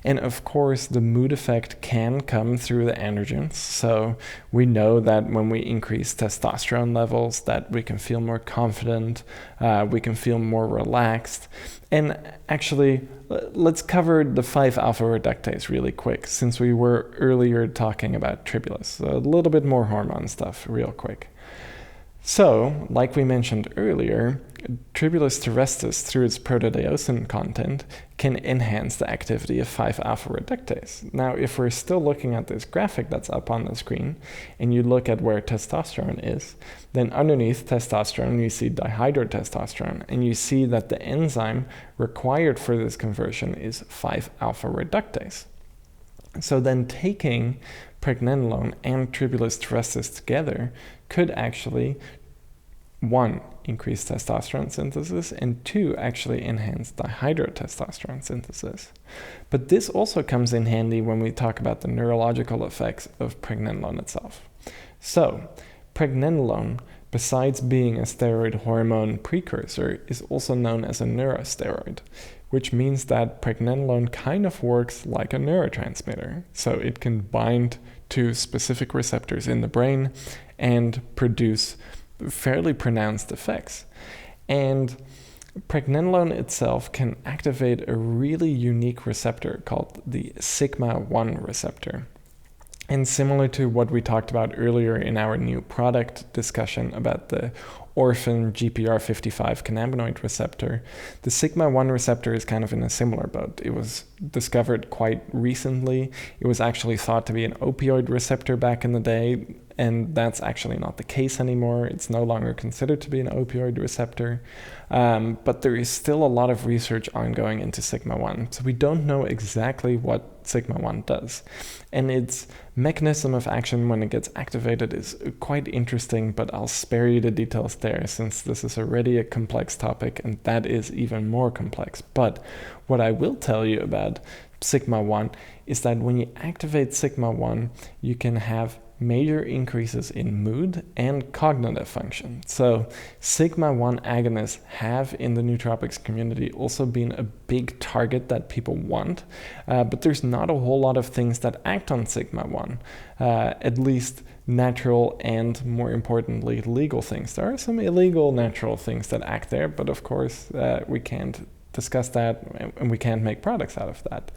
And of course, the mood effect can come through the androgens. So we know that when we increase testosterone levels, that we can feel more confident, we can feel more relaxed. And actually, let's cover the 5-alpha reductase really quick, since we were earlier talking about Tribulus. So a little bit more hormone stuff real quick. So, like we mentioned earlier, Tribulus terrestris, through its protodiosine content, can enhance the activity of 5-alpha reductase. Now, if we're still looking at this graphic that's up on the screen, and you look at where testosterone is, then underneath testosterone you see dihydrotestosterone, and you see that the enzyme required for this conversion is 5-alpha reductase. So then taking pregnenolone and Tribulus terrestris together could actually one, increase testosterone synthesis, and two, actually enhance dihydrotestosterone synthesis. But this also comes in handy when we talk about the neurological effects of pregnenolone itself. So, pregnenolone, besides being a steroid hormone precursor, is also known as a neurosteroid, which means that pregnenolone kind of works like a neurotransmitter. So it can bind to specific receptors in the brain and produce fairly pronounced effects. And pregnenolone itself can activate a really unique receptor called the sigma-1 receptor. And similar to what we talked about earlier in our new product discussion about the orphan GPR55 cannabinoid receptor, the sigma-1 receptor is kind of in a similar boat. It was discovered quite recently. It was actually thought to be an opioid receptor back in the day, and that's actually not the case anymore. It's no longer considered to be an opioid receptor, but there is still a lot of research ongoing into sigma-1. So we don't know exactly what sigma-1 does. And its mechanism of action when it gets activated is quite interesting, but I'll spare you the details there since this is already a complex topic and that is even more complex. But what I will tell you about sigma-1 is that when you activate sigma-1, you can have major increases in mood and cognitive function. So sigma-1 agonists have in the nootropics community also been a big target that people want, but there's not a whole lot of things that act on sigma-1, at least natural and, more importantly, legal things. There are some illegal natural things that act there, but of course we can't discuss that and we can't make products out of that,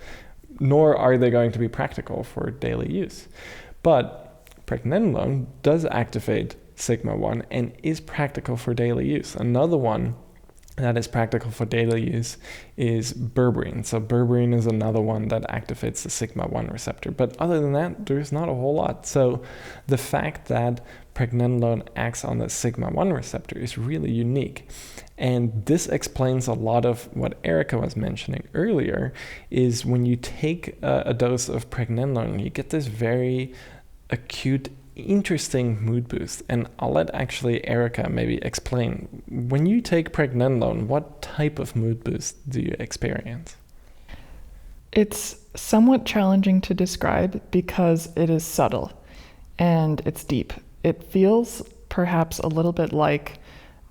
nor are they going to be practical for daily use. But pregnenolone does activate sigma-1 and is practical for daily use. Another one that is practical for daily use is berberine. So berberine is another one that activates the sigma-1 receptor. But other than that, there's not a whole lot. So the fact that pregnenolone acts on the sigma-1 receptor is really unique. And this explains a lot of what Erika was mentioning earlier, is when you take a dose of pregnenolone, you get this very acute, interesting mood boost. And I'll let actually Erika maybe explain. When you take pregnenolone, what type of mood boost do you experience? It's somewhat challenging to describe because it is subtle and it's deep. It feels perhaps a little bit like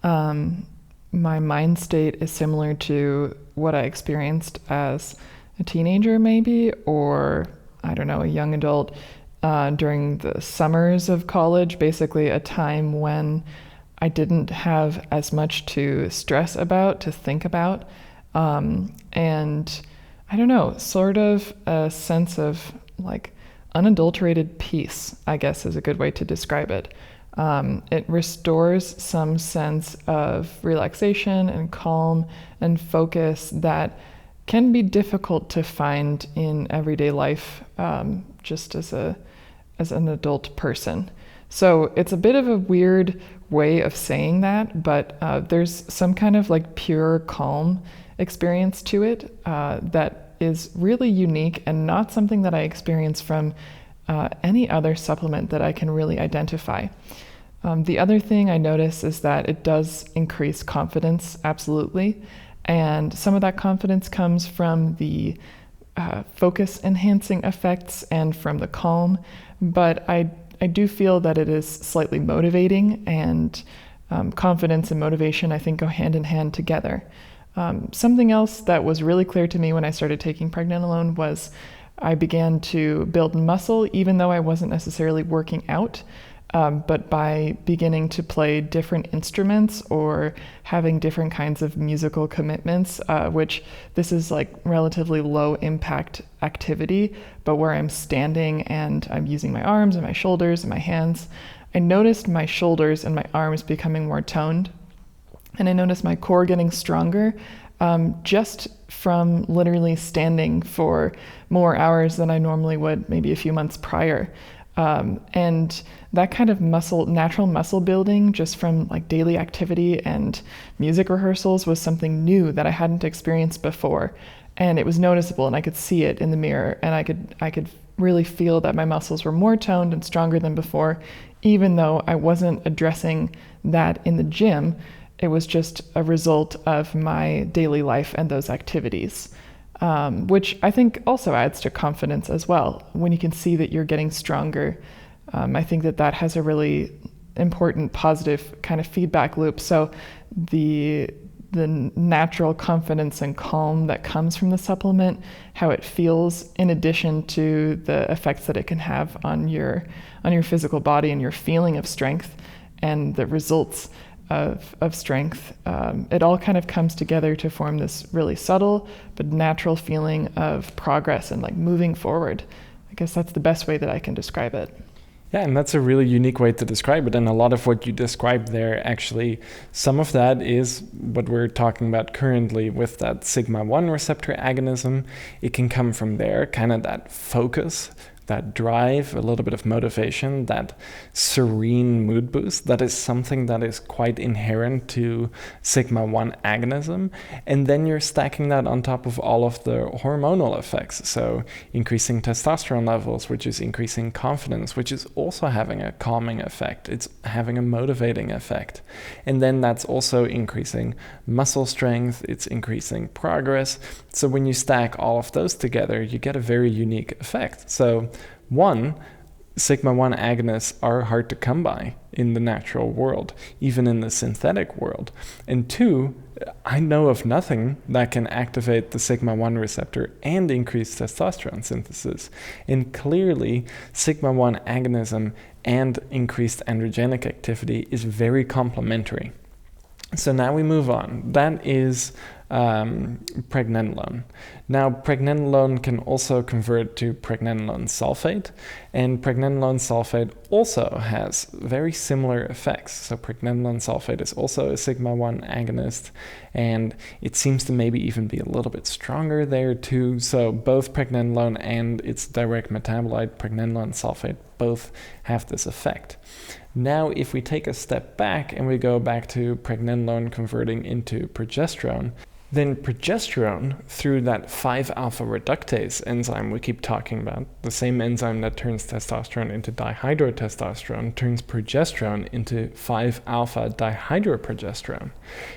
my mind state is similar to what I experienced as a teenager maybe, or I don't know, a young adult. During the summers of college, basically a time when I didn't have as much to stress about, to think about. And I don't know, sort of a sense of like unadulterated peace, I guess is a good way to describe it. It restores some sense of relaxation and calm and focus that can be difficult to find in everyday life, just as an adult person. So it's a bit of a weird way of saying that, but there's some kind of like pure calm experience to it that is really unique and not something that I experience from any other supplement that I can really identify. The other thing I notice is that it does increase confidence, absolutely. And some of that confidence comes from the focus enhancing effects and from the calm, but I do feel that it is slightly motivating, and confidence and motivation I think go hand in hand together. Something else that was really clear to me when I started taking pregnenolone was I began to build muscle even though I wasn't necessarily working out. But by beginning to play different instruments or having different kinds of musical commitments, which this is like relatively low impact activity, but where I'm standing and I'm using my arms and my shoulders and my hands, I noticed my shoulders and my arms becoming more toned. And I noticed my core getting stronger just from literally standing for more hours than I normally would maybe a few months prior. And that kind of natural muscle building just from like daily activity and music rehearsals was something new that I hadn't experienced before. And it was noticeable, and I could see it in the mirror, and I could really feel that my muscles were more toned and stronger than before, even though I wasn't addressing that in the gym, it was just a result of my daily life and those activities, which I think also adds to confidence as well. When you can see that you're getting stronger, I think that has a really important positive kind of feedback loop. So the natural confidence and calm that comes from the supplement, how it feels, in addition to the effects that it can have on your physical body and your feeling of strength and the results of strength, it all kind of comes together to form this really subtle but natural feeling of progress and like moving forward. I guess that's the best way that I can describe it. Yeah, and that's a really unique way to describe it. And a lot of what you described there, actually, some of that is what we're talking about currently with that sigma-1 receptor agonism. It can come from there, kind of that focus, that drive, a little bit of motivation, that serene mood boost. That is something that is quite inherent to sigma-1 agonism. And then you're stacking that on top of all of the hormonal effects. So increasing testosterone levels, which is increasing confidence, which is also having a calming effect. It's having a motivating effect. And then that's also increasing muscle strength. It's increasing progress. So when you stack all of those together, you get a very unique effect. So one, sigma-1 agonists are hard to come by in the natural world, even in the synthetic world. And two, I know of nothing that can activate the sigma-1 receptor and increase testosterone synthesis. And clearly, sigma-1 agonism and increased androgenic activity is very complementary. So now we move on. That is pregnenolone. Now, pregnenolone can also convert to pregnenolone sulfate, and pregnenolone sulfate also has very similar effects. So pregnenolone sulfate is also a sigma-1 agonist, and it seems to maybe even be a little bit stronger there too. So both pregnenolone and its direct metabolite, pregnenolone sulfate, both have this effect. Now, if we take a step back and we go back to pregnenolone converting into progesterone, then progesterone, through that 5-alpha reductase enzyme we keep talking about, the same enzyme that turns testosterone into dihydrotestosterone, turns progesterone into 5-alpha dihydroprogesterone.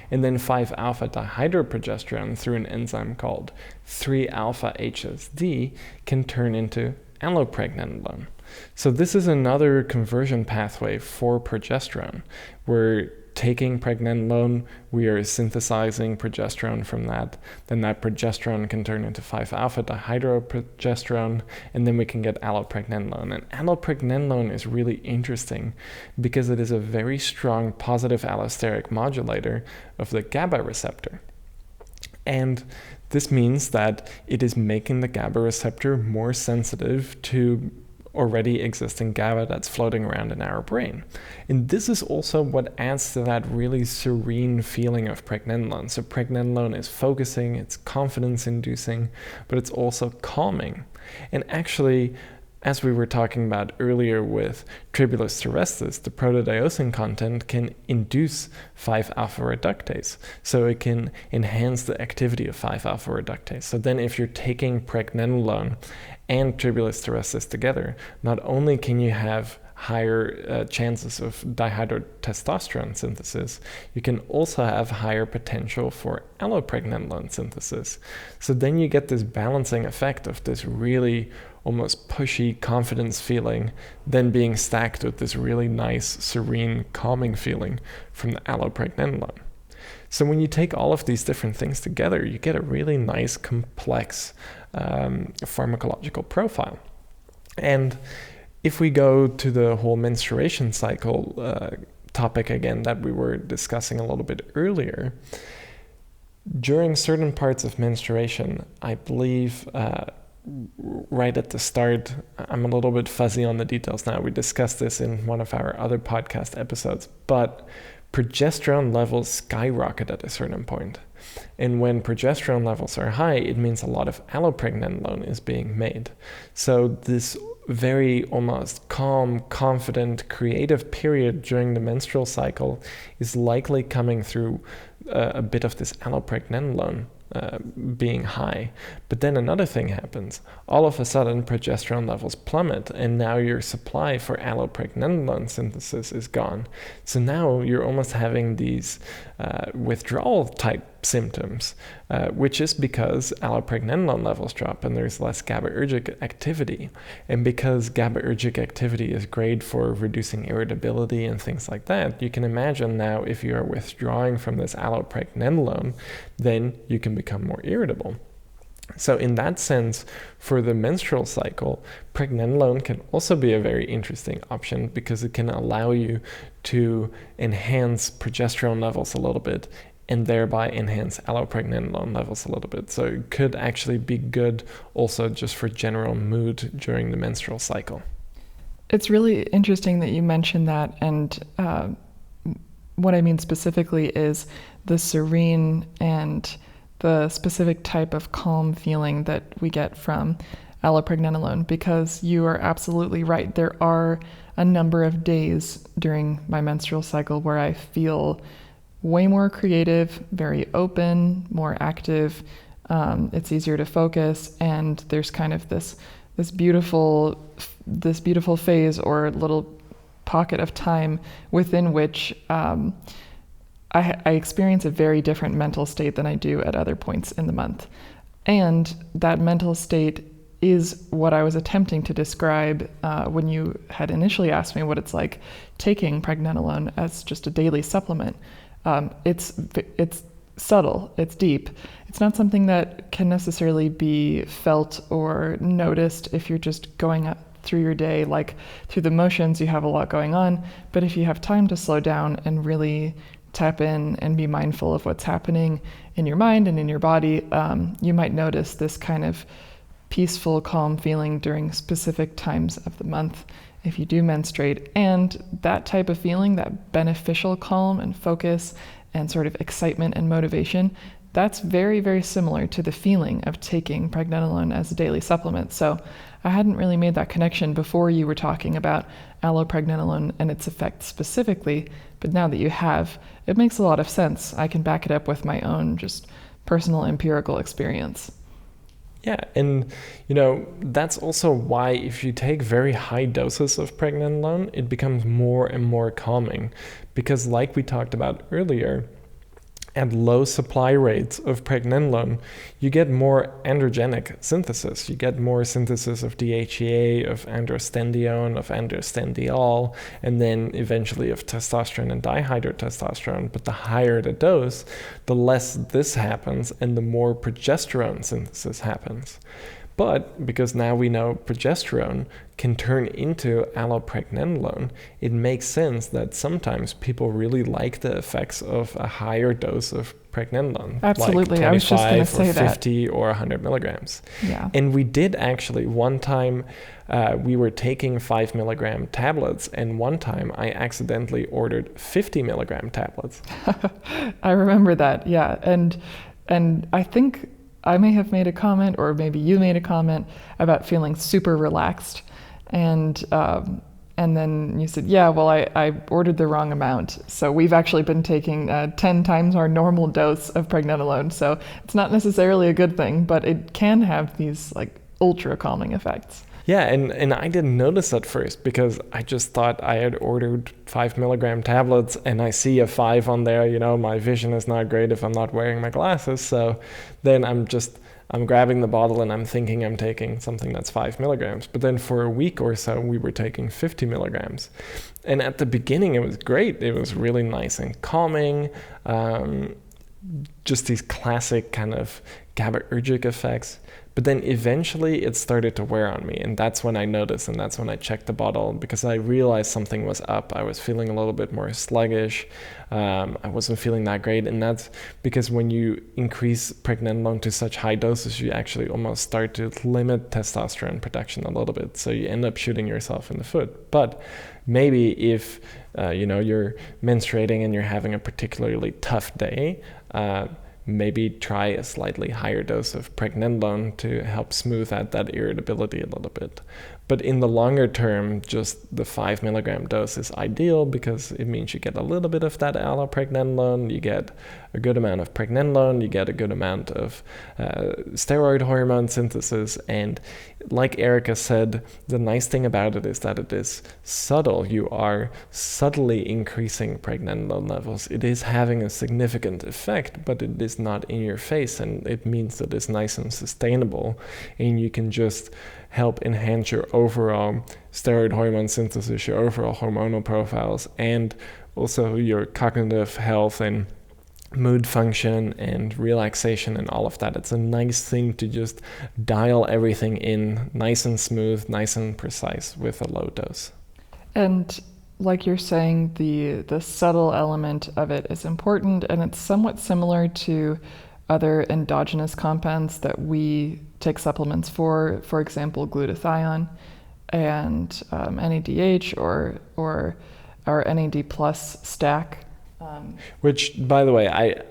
And then 5-alpha dihydroprogesterone, through an enzyme called 3-alpha HSD, can turn into allopregnenolone. So this is another conversion pathway for progesterone. We're taking pregnenolone, we are synthesizing progesterone from that, then that progesterone can turn into 5-alpha dihydroprogesterone, and then we can get allopregnenolone. And allopregnenolone is really interesting because it is a very strong positive allosteric modulator of the GABA receptor. And this means that it is making the GABA receptor more sensitive to already existing GABA that's floating around in our brain. And this is also what adds to that really serene feeling of pregnenolone. So pregnenolone is focusing, it's confidence-inducing, but it's also calming. And actually, as we were talking about earlier with Tribulus terrestris, the protodiosine content can induce 5-alpha reductase. So it can enhance the activity of 5-alpha reductase. So then if you're taking pregnenolone and Tribulus terrestris together, not only can you have higher chances of dihydrotestosterone synthesis, you can also have higher potential for allopregnenolone synthesis. So then you get this balancing effect of this really almost pushy confidence feeling, then being stacked with this really nice, serene, calming feeling from the allopregnenolone. So when you take all of these different things together, you get a really nice, complex pharmacological profile. And if we go to the whole menstruation cycle topic again that we were discussing a little bit earlier, during certain parts of menstruation, I believe right at the start, I'm a little bit fuzzy on the details now. We discussed this in one of our other podcast episodes, but progesterone levels skyrocket at a certain point. And when progesterone levels are high, it means a lot of allopregnenolone is being made. So this very almost calm, confident, creative period during the menstrual cycle is likely coming through a bit of this allopregnenolone being high. But then another thing happens. All of a sudden, progesterone levels plummet, and now your supply for allopregnenolone synthesis is gone. So now you're almost having these withdrawal type symptoms, which is because allopregnenolone levels drop and there's less GABAergic activity. And because GABAergic activity is great for reducing irritability and things like that, you can imagine now if you are withdrawing from this allopregnenolone, then you can become more irritable. So in that sense, for the menstrual cycle, pregnenolone can also be a very interesting option because it can allow you to enhance progesterone levels a little bit and thereby enhance allopregnenolone levels a little bit. So it could actually be good also just for general mood during the menstrual cycle. It's really interesting that you mentioned that, and what I mean specifically is the serene and the specific type of calm feeling that we get from allopregnenolone, because you are absolutely right. There are a number of days during my menstrual cycle where I feel way more creative, very open, more active. It's easier to focus, and there's kind of this beautiful phase or little pocket of time within which I experience a very different mental state than I do at other points in the month. And that mental state is what I was attempting to describe when you had initially asked me what it's like taking pregnenolone as just a daily supplement. It's subtle, it's deep. It's not something that can necessarily be felt or noticed if you're just going through your day, like through the motions. You have a lot going on, but if you have time to slow down and really tap in and be mindful of what's happening in your mind and in your body, you might notice this kind of peaceful, calm feeling during specific times of the month if you do menstruate. And that type of feeling, that beneficial calm and focus and sort of excitement and motivation, that's very, very similar to the feeling of taking pregnenolone as a daily supplement. So I hadn't really made that connection before you were talking about allopregnenolone and its effects specifically, but now that you have, it makes a lot of sense. I can back it up with my own just personal empirical experience. Yeah, and that's also why if you take very high doses of pregnenolone, it becomes more and more calming. Because like we talked about earlier, at low supply rates of pregnenolone, you get more androgenic synthesis. You get more synthesis of DHEA, of androstenedione, of androstenediol, and then eventually of testosterone and dihydrotestosterone. But the higher the dose, the less this happens and the more progesterone synthesis happens. But because now we know progesterone can turn into allopregnenolone, it makes sense that sometimes people really like the effects of a higher dose of pregnenolone. Absolutely, like I was just going to say 50 or 100 milligrams. Yeah. And we did actually, one time we were taking 5 milligram tablets, and one time I accidentally ordered 50 milligram tablets. I remember that, yeah. And I think I may have made a comment, or maybe you made a comment about feeling super relaxed. And then you said, yeah, well, I ordered the wrong amount. So we've actually been taking 10 times our normal dose of pregnenolone. So it's not necessarily a good thing, but it can have these like ultra calming effects. Yeah, and I didn't notice at first because I just thought I had ordered 5 milligram tablets and I see a 5 on there. My vision is not great if I'm not wearing my glasses. So then I'm grabbing the bottle and I'm thinking I'm taking something that's 5 milligrams. But then for a week or so, we were taking 50 milligrams. And at the beginning, it was great. It was really nice and calming. Just these classic kind of GABAergic effects. But then eventually it started to wear on me, and that's when I noticed, and that's when I checked the bottle, because I realized something was up. I was feeling a little bit more sluggish. I wasn't feeling that great, and that's because when you increase pregnenolone to such high doses, you actually almost start to limit testosterone production a little bit, so you end up shooting yourself in the foot. But maybe if you're menstruating and you're having a particularly tough day, maybe try a slightly higher dose of pregnenolone to help smooth out that irritability a little bit. But in the longer term, just the 5 milligram dose is ideal because it means you get a little bit of that allopregnenolone, you get a good amount of pregnenolone, you get a good amount of steroid hormone synthesis. And like Erika said, the nice thing about it is that it is subtle. You are subtly increasing pregnenolone levels. It is having a significant effect, but it is not in your face, and it means that it's nice and sustainable, and you can just help enhance your overall steroid hormone synthesis, your overall hormonal profiles, and also your cognitive health and mood function and relaxation and all of that. It's a nice thing to just dial everything in nice and smooth, nice and precise with a low dose. And like you're saying, the subtle element of it is important, and it's somewhat similar to other endogenous compounds that we take supplements for example, glutathione and NADH or our NAD plus stack. Which, by the way,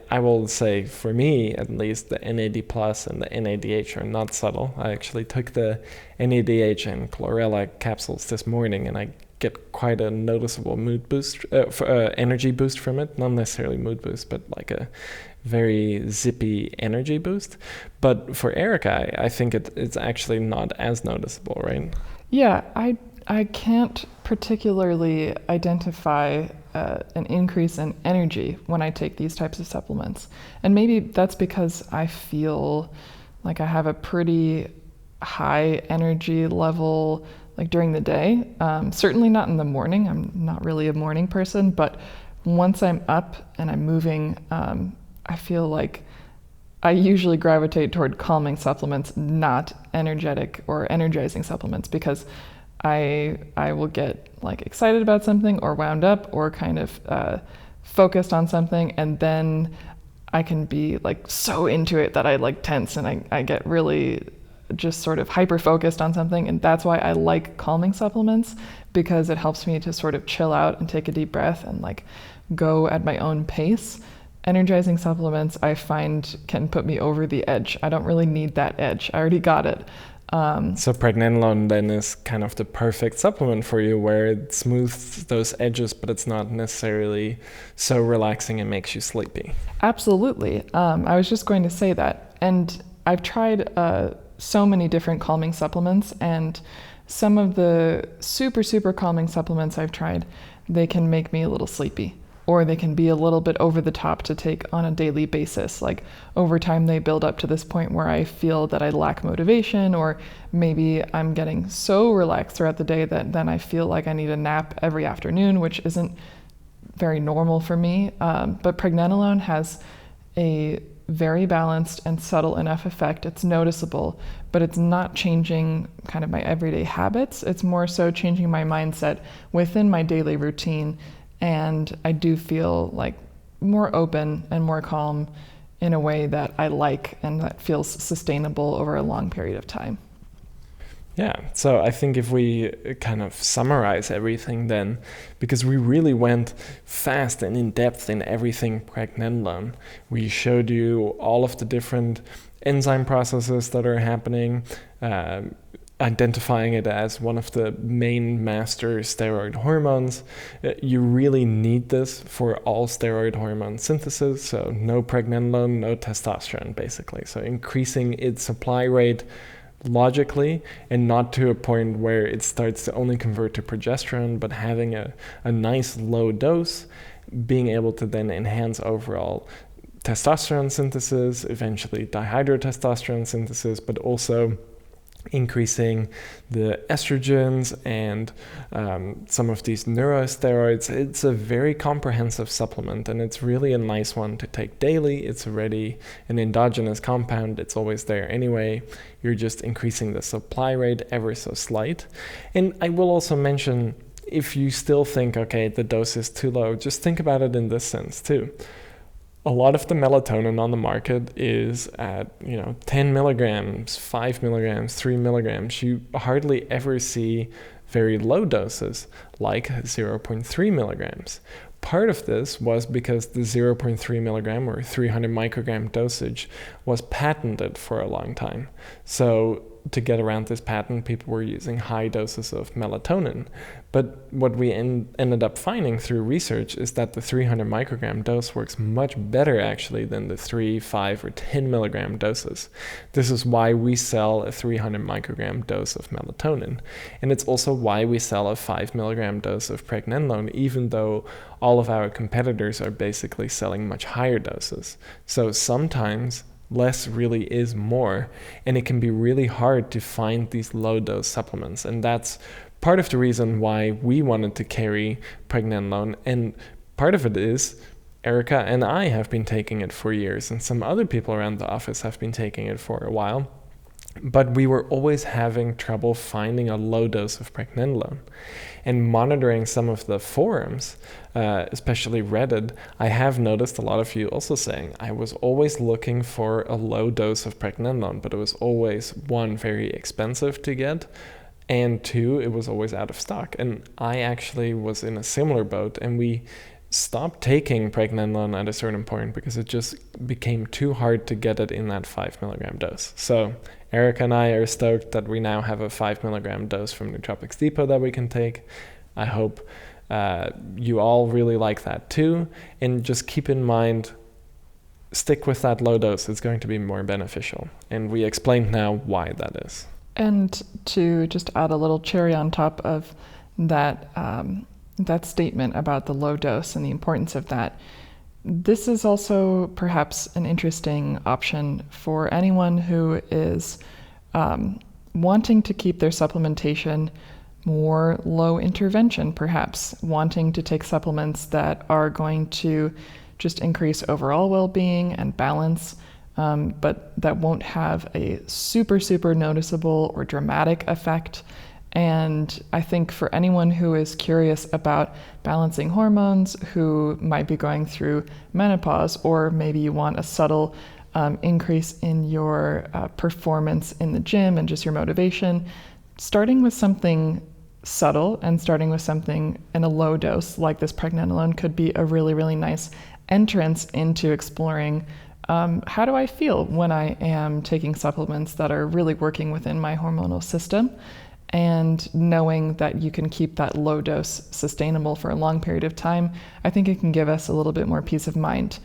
I will say, for me at least, the NAD plus and the NADH are not subtle. I actually took the NADH and chlorella capsules this morning, and I get quite a noticeable mood boost, energy boost from it. Not necessarily mood boost, but like a very zippy energy boost. But for Erika, I think it's actually not as noticeable, right? Yeah, I can't particularly identify an increase in energy when I take these types of supplements. And maybe that's because I feel like I have a pretty high energy level like during the day. Certainly not in the morning. I'm not really a morning person, but once I'm up and I'm moving, I feel like I usually gravitate toward calming supplements, not energetic or energizing supplements, because I will get like excited about something or wound up or kind of focused on something, and then I can be like so into it that I like tense and I get really just sort of hyper focused on something. And that's why I like calming supplements, because it helps me to sort of chill out and take a deep breath and like go at my own pace. Energizing supplements, I find, can put me over the edge. I don't really need that edge. I already got it. So pregnenolone then is kind of the perfect supplement for you, where it smooths those edges, but it's not necessarily so relaxing and makes you sleepy. Absolutely. I was just going to say that. And I've tried so many different calming supplements, and some of the super calming supplements I've tried, they can make me a little sleepy, or they can be a little bit over the top to take on a daily basis. Like over time, they build up to this point where I feel that I lack motivation, or maybe I'm getting so relaxed throughout the day that then I feel like I need a nap every afternoon, which isn't very normal for me. But pregnenolone has a very balanced and subtle enough effect. It's noticeable, but it's not changing kind of my everyday habits. It's more so changing my mindset within my daily routine. And I do feel like more open and more calm in a way that I like and that feels sustainable over a long period of time. Yeah, so I think if we kind of summarize everything then, because we really went fast and in depth in everything pregnenolone. We showed you all of the different enzyme processes that are happening, identifying it as one of the main master steroid hormones. You really need this for all steroid hormone synthesis, so no pregnenolone, no testosterone basically. So increasing its supply rate logically, and not to a point where it starts to only convert to progesterone, but having a nice low dose, being able to then enhance overall testosterone synthesis, eventually dihydrotestosterone synthesis, but also increasing the estrogens and some of these neurosteroids. It's a very comprehensive supplement, and it's really a nice one to take daily. It's already an endogenous compound. It's always there anyway. You're just increasing the supply rate ever so slight. And I will also mention, if you still think, okay, the dose is too low, just think about it in this sense too. A lot of the melatonin on the market is at 10 milligrams, 5 milligrams, 3 milligrams. You hardly ever see very low doses like 0.3 milligrams. Part of this was because the 0.3 milligram or 300 microgram dosage was patented for a long time. So to get around this patent, people were using high doses of melatonin. But what we ended up finding through research is that the 300 microgram dose works much better actually than the 3, 5, or 10 milligram doses. This is why we sell a 300 microgram dose of melatonin. And it's also why we sell a 5 milligram dose of pregnenolone, even though all of our competitors are basically selling much higher doses. So sometimes less really is more, and it can be really hard to find these low dose supplements. And that's part of the reason why we wanted to carry pregnenolone. And part of it is Erika and I have been taking it for years, and some other people around the office have been taking it for a while. But we were always having trouble finding a low dose of pregnenolone. And monitoring some of the forums, especially Reddit, I have noticed a lot of you also saying, I was always looking for a low dose of pregnenolone, but it was always, one, very expensive to get, and two, it was always out of stock. And I actually was in a similar boat, and we stopped taking pregnenolone at a certain point because it just became too hard to get it in that 5 milligram dose. So Erika and I are stoked that we now have a 5 milligram dose from Nootropics Depot that we can take. I hope you all really like that too. And just keep in mind, stick with that low dose. It's going to be more beneficial. And we explained now why that is. And to just add a little cherry on top of that, that statement about the low dose and the importance of that, this is also perhaps an interesting option for anyone who is wanting to keep their supplementation more low intervention, perhaps wanting to take supplements that are going to just increase overall well-being and balance, but that won't have a super noticeable or dramatic effect. And I think for anyone who is curious about balancing hormones, who might be going through menopause, or maybe you want a subtle increase in your performance in the gym and just your motivation, starting with something subtle and starting with something in a low dose like this pregnenolone could be a really nice entrance into exploring how do I feel when I am taking supplements that are really working within my hormonal system. And knowing that you can keep that low dose sustainable for a long period of time, I think it can give us a little bit more peace of mind,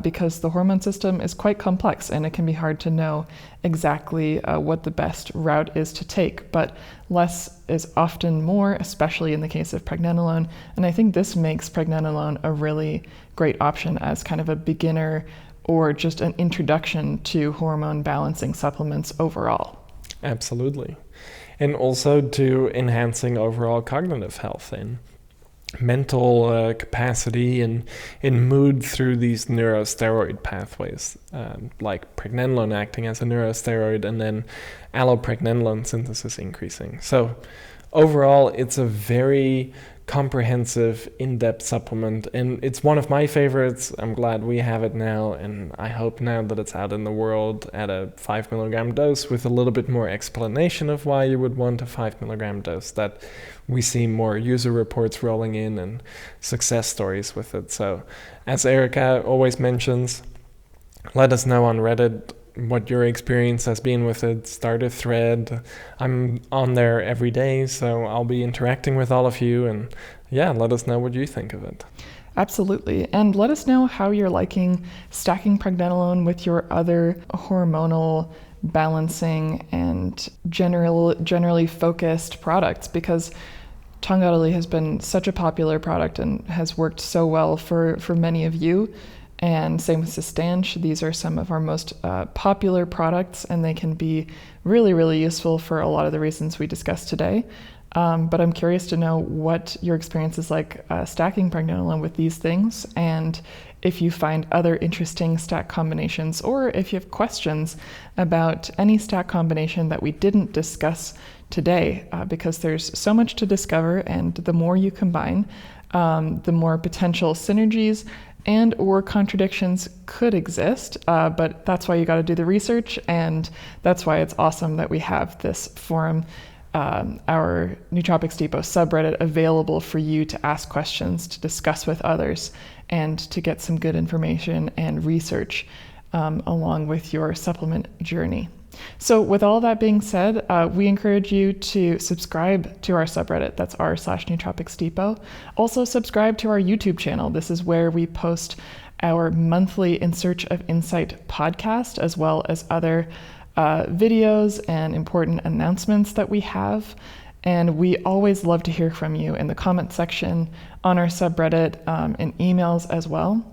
because the hormone system is quite complex and it can be hard to know exactly what the best route is to take. But less is often more, especially in the case of pregnenolone. And I think this makes pregnenolone a really great option as kind of a beginner or just an introduction to hormone balancing supplements overall. Absolutely. And also to enhancing overall cognitive health and mental capacity and in mood through these neurosteroid pathways, like pregnenolone acting as a neurosteroid and then allopregnenolone synthesis increasing. So overall, it's a very comprehensive, in-depth supplement, and it's one of my favorites. I'm glad we have it now, and I hope now that it's out in the world at a 5 milligram dose with a little bit more explanation of why you would want a 5 milligram dose, that we see more user reports rolling in and success stories with it. So as Erika always mentions, let us know on Reddit what your experience has been with it. Start a thread. I'm on there every day, so I'll be interacting with all of you, and yeah, let us know what you think of it. Absolutely. And let us know how you're liking stacking pregnenolone with your other hormonal balancing and generally focused products, because Tongkat has been such a popular product and has worked so well for many of you. And same with Cistanche. These are some of our most popular products, and they can be really useful for a lot of the reasons we discussed today. But I'm curious to know what your experience is like stacking pregnenolone with these things, and if you find other interesting stack combinations, or if you have questions about any stack combination that we didn't discuss today, because there's so much to discover, and the more you combine, the more potential synergies and or contradictions could exist, but that's why you got to do the research, and that's why it's awesome that we have this forum, our Nootropics Depot subreddit, available for you to ask questions, to discuss with others, and to get some good information and research along with your supplement journey. So with all that being said, we encourage you to subscribe to our subreddit. That's r/Nootropics Depot. Also subscribe to our YouTube channel. This is where we post our monthly In Search of Insight podcast, as well as other videos and important announcements that we have. And we always love to hear from you in the comment section, on our subreddit, in emails as well.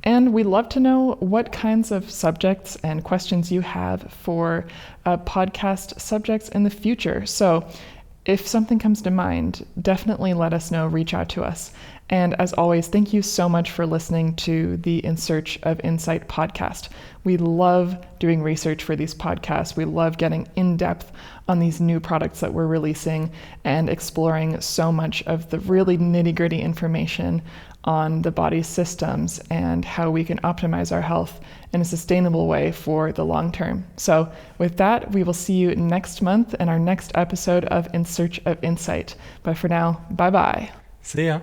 And we'd love to know what kinds of subjects and questions you have for podcast subjects in the future. So if something comes to mind, definitely let us know, reach out to us. And as always, thank you so much for listening to the In Search of Insight podcast. We love doing research for these podcasts. We love getting in depth on these new products that we're releasing and exploring so much of the really nitty-gritty information on the body's systems and how we can optimize our health in a sustainable way for the long term. So with that, we will see you next month in our next episode of In Search of Insight. But for now, bye-bye. See ya.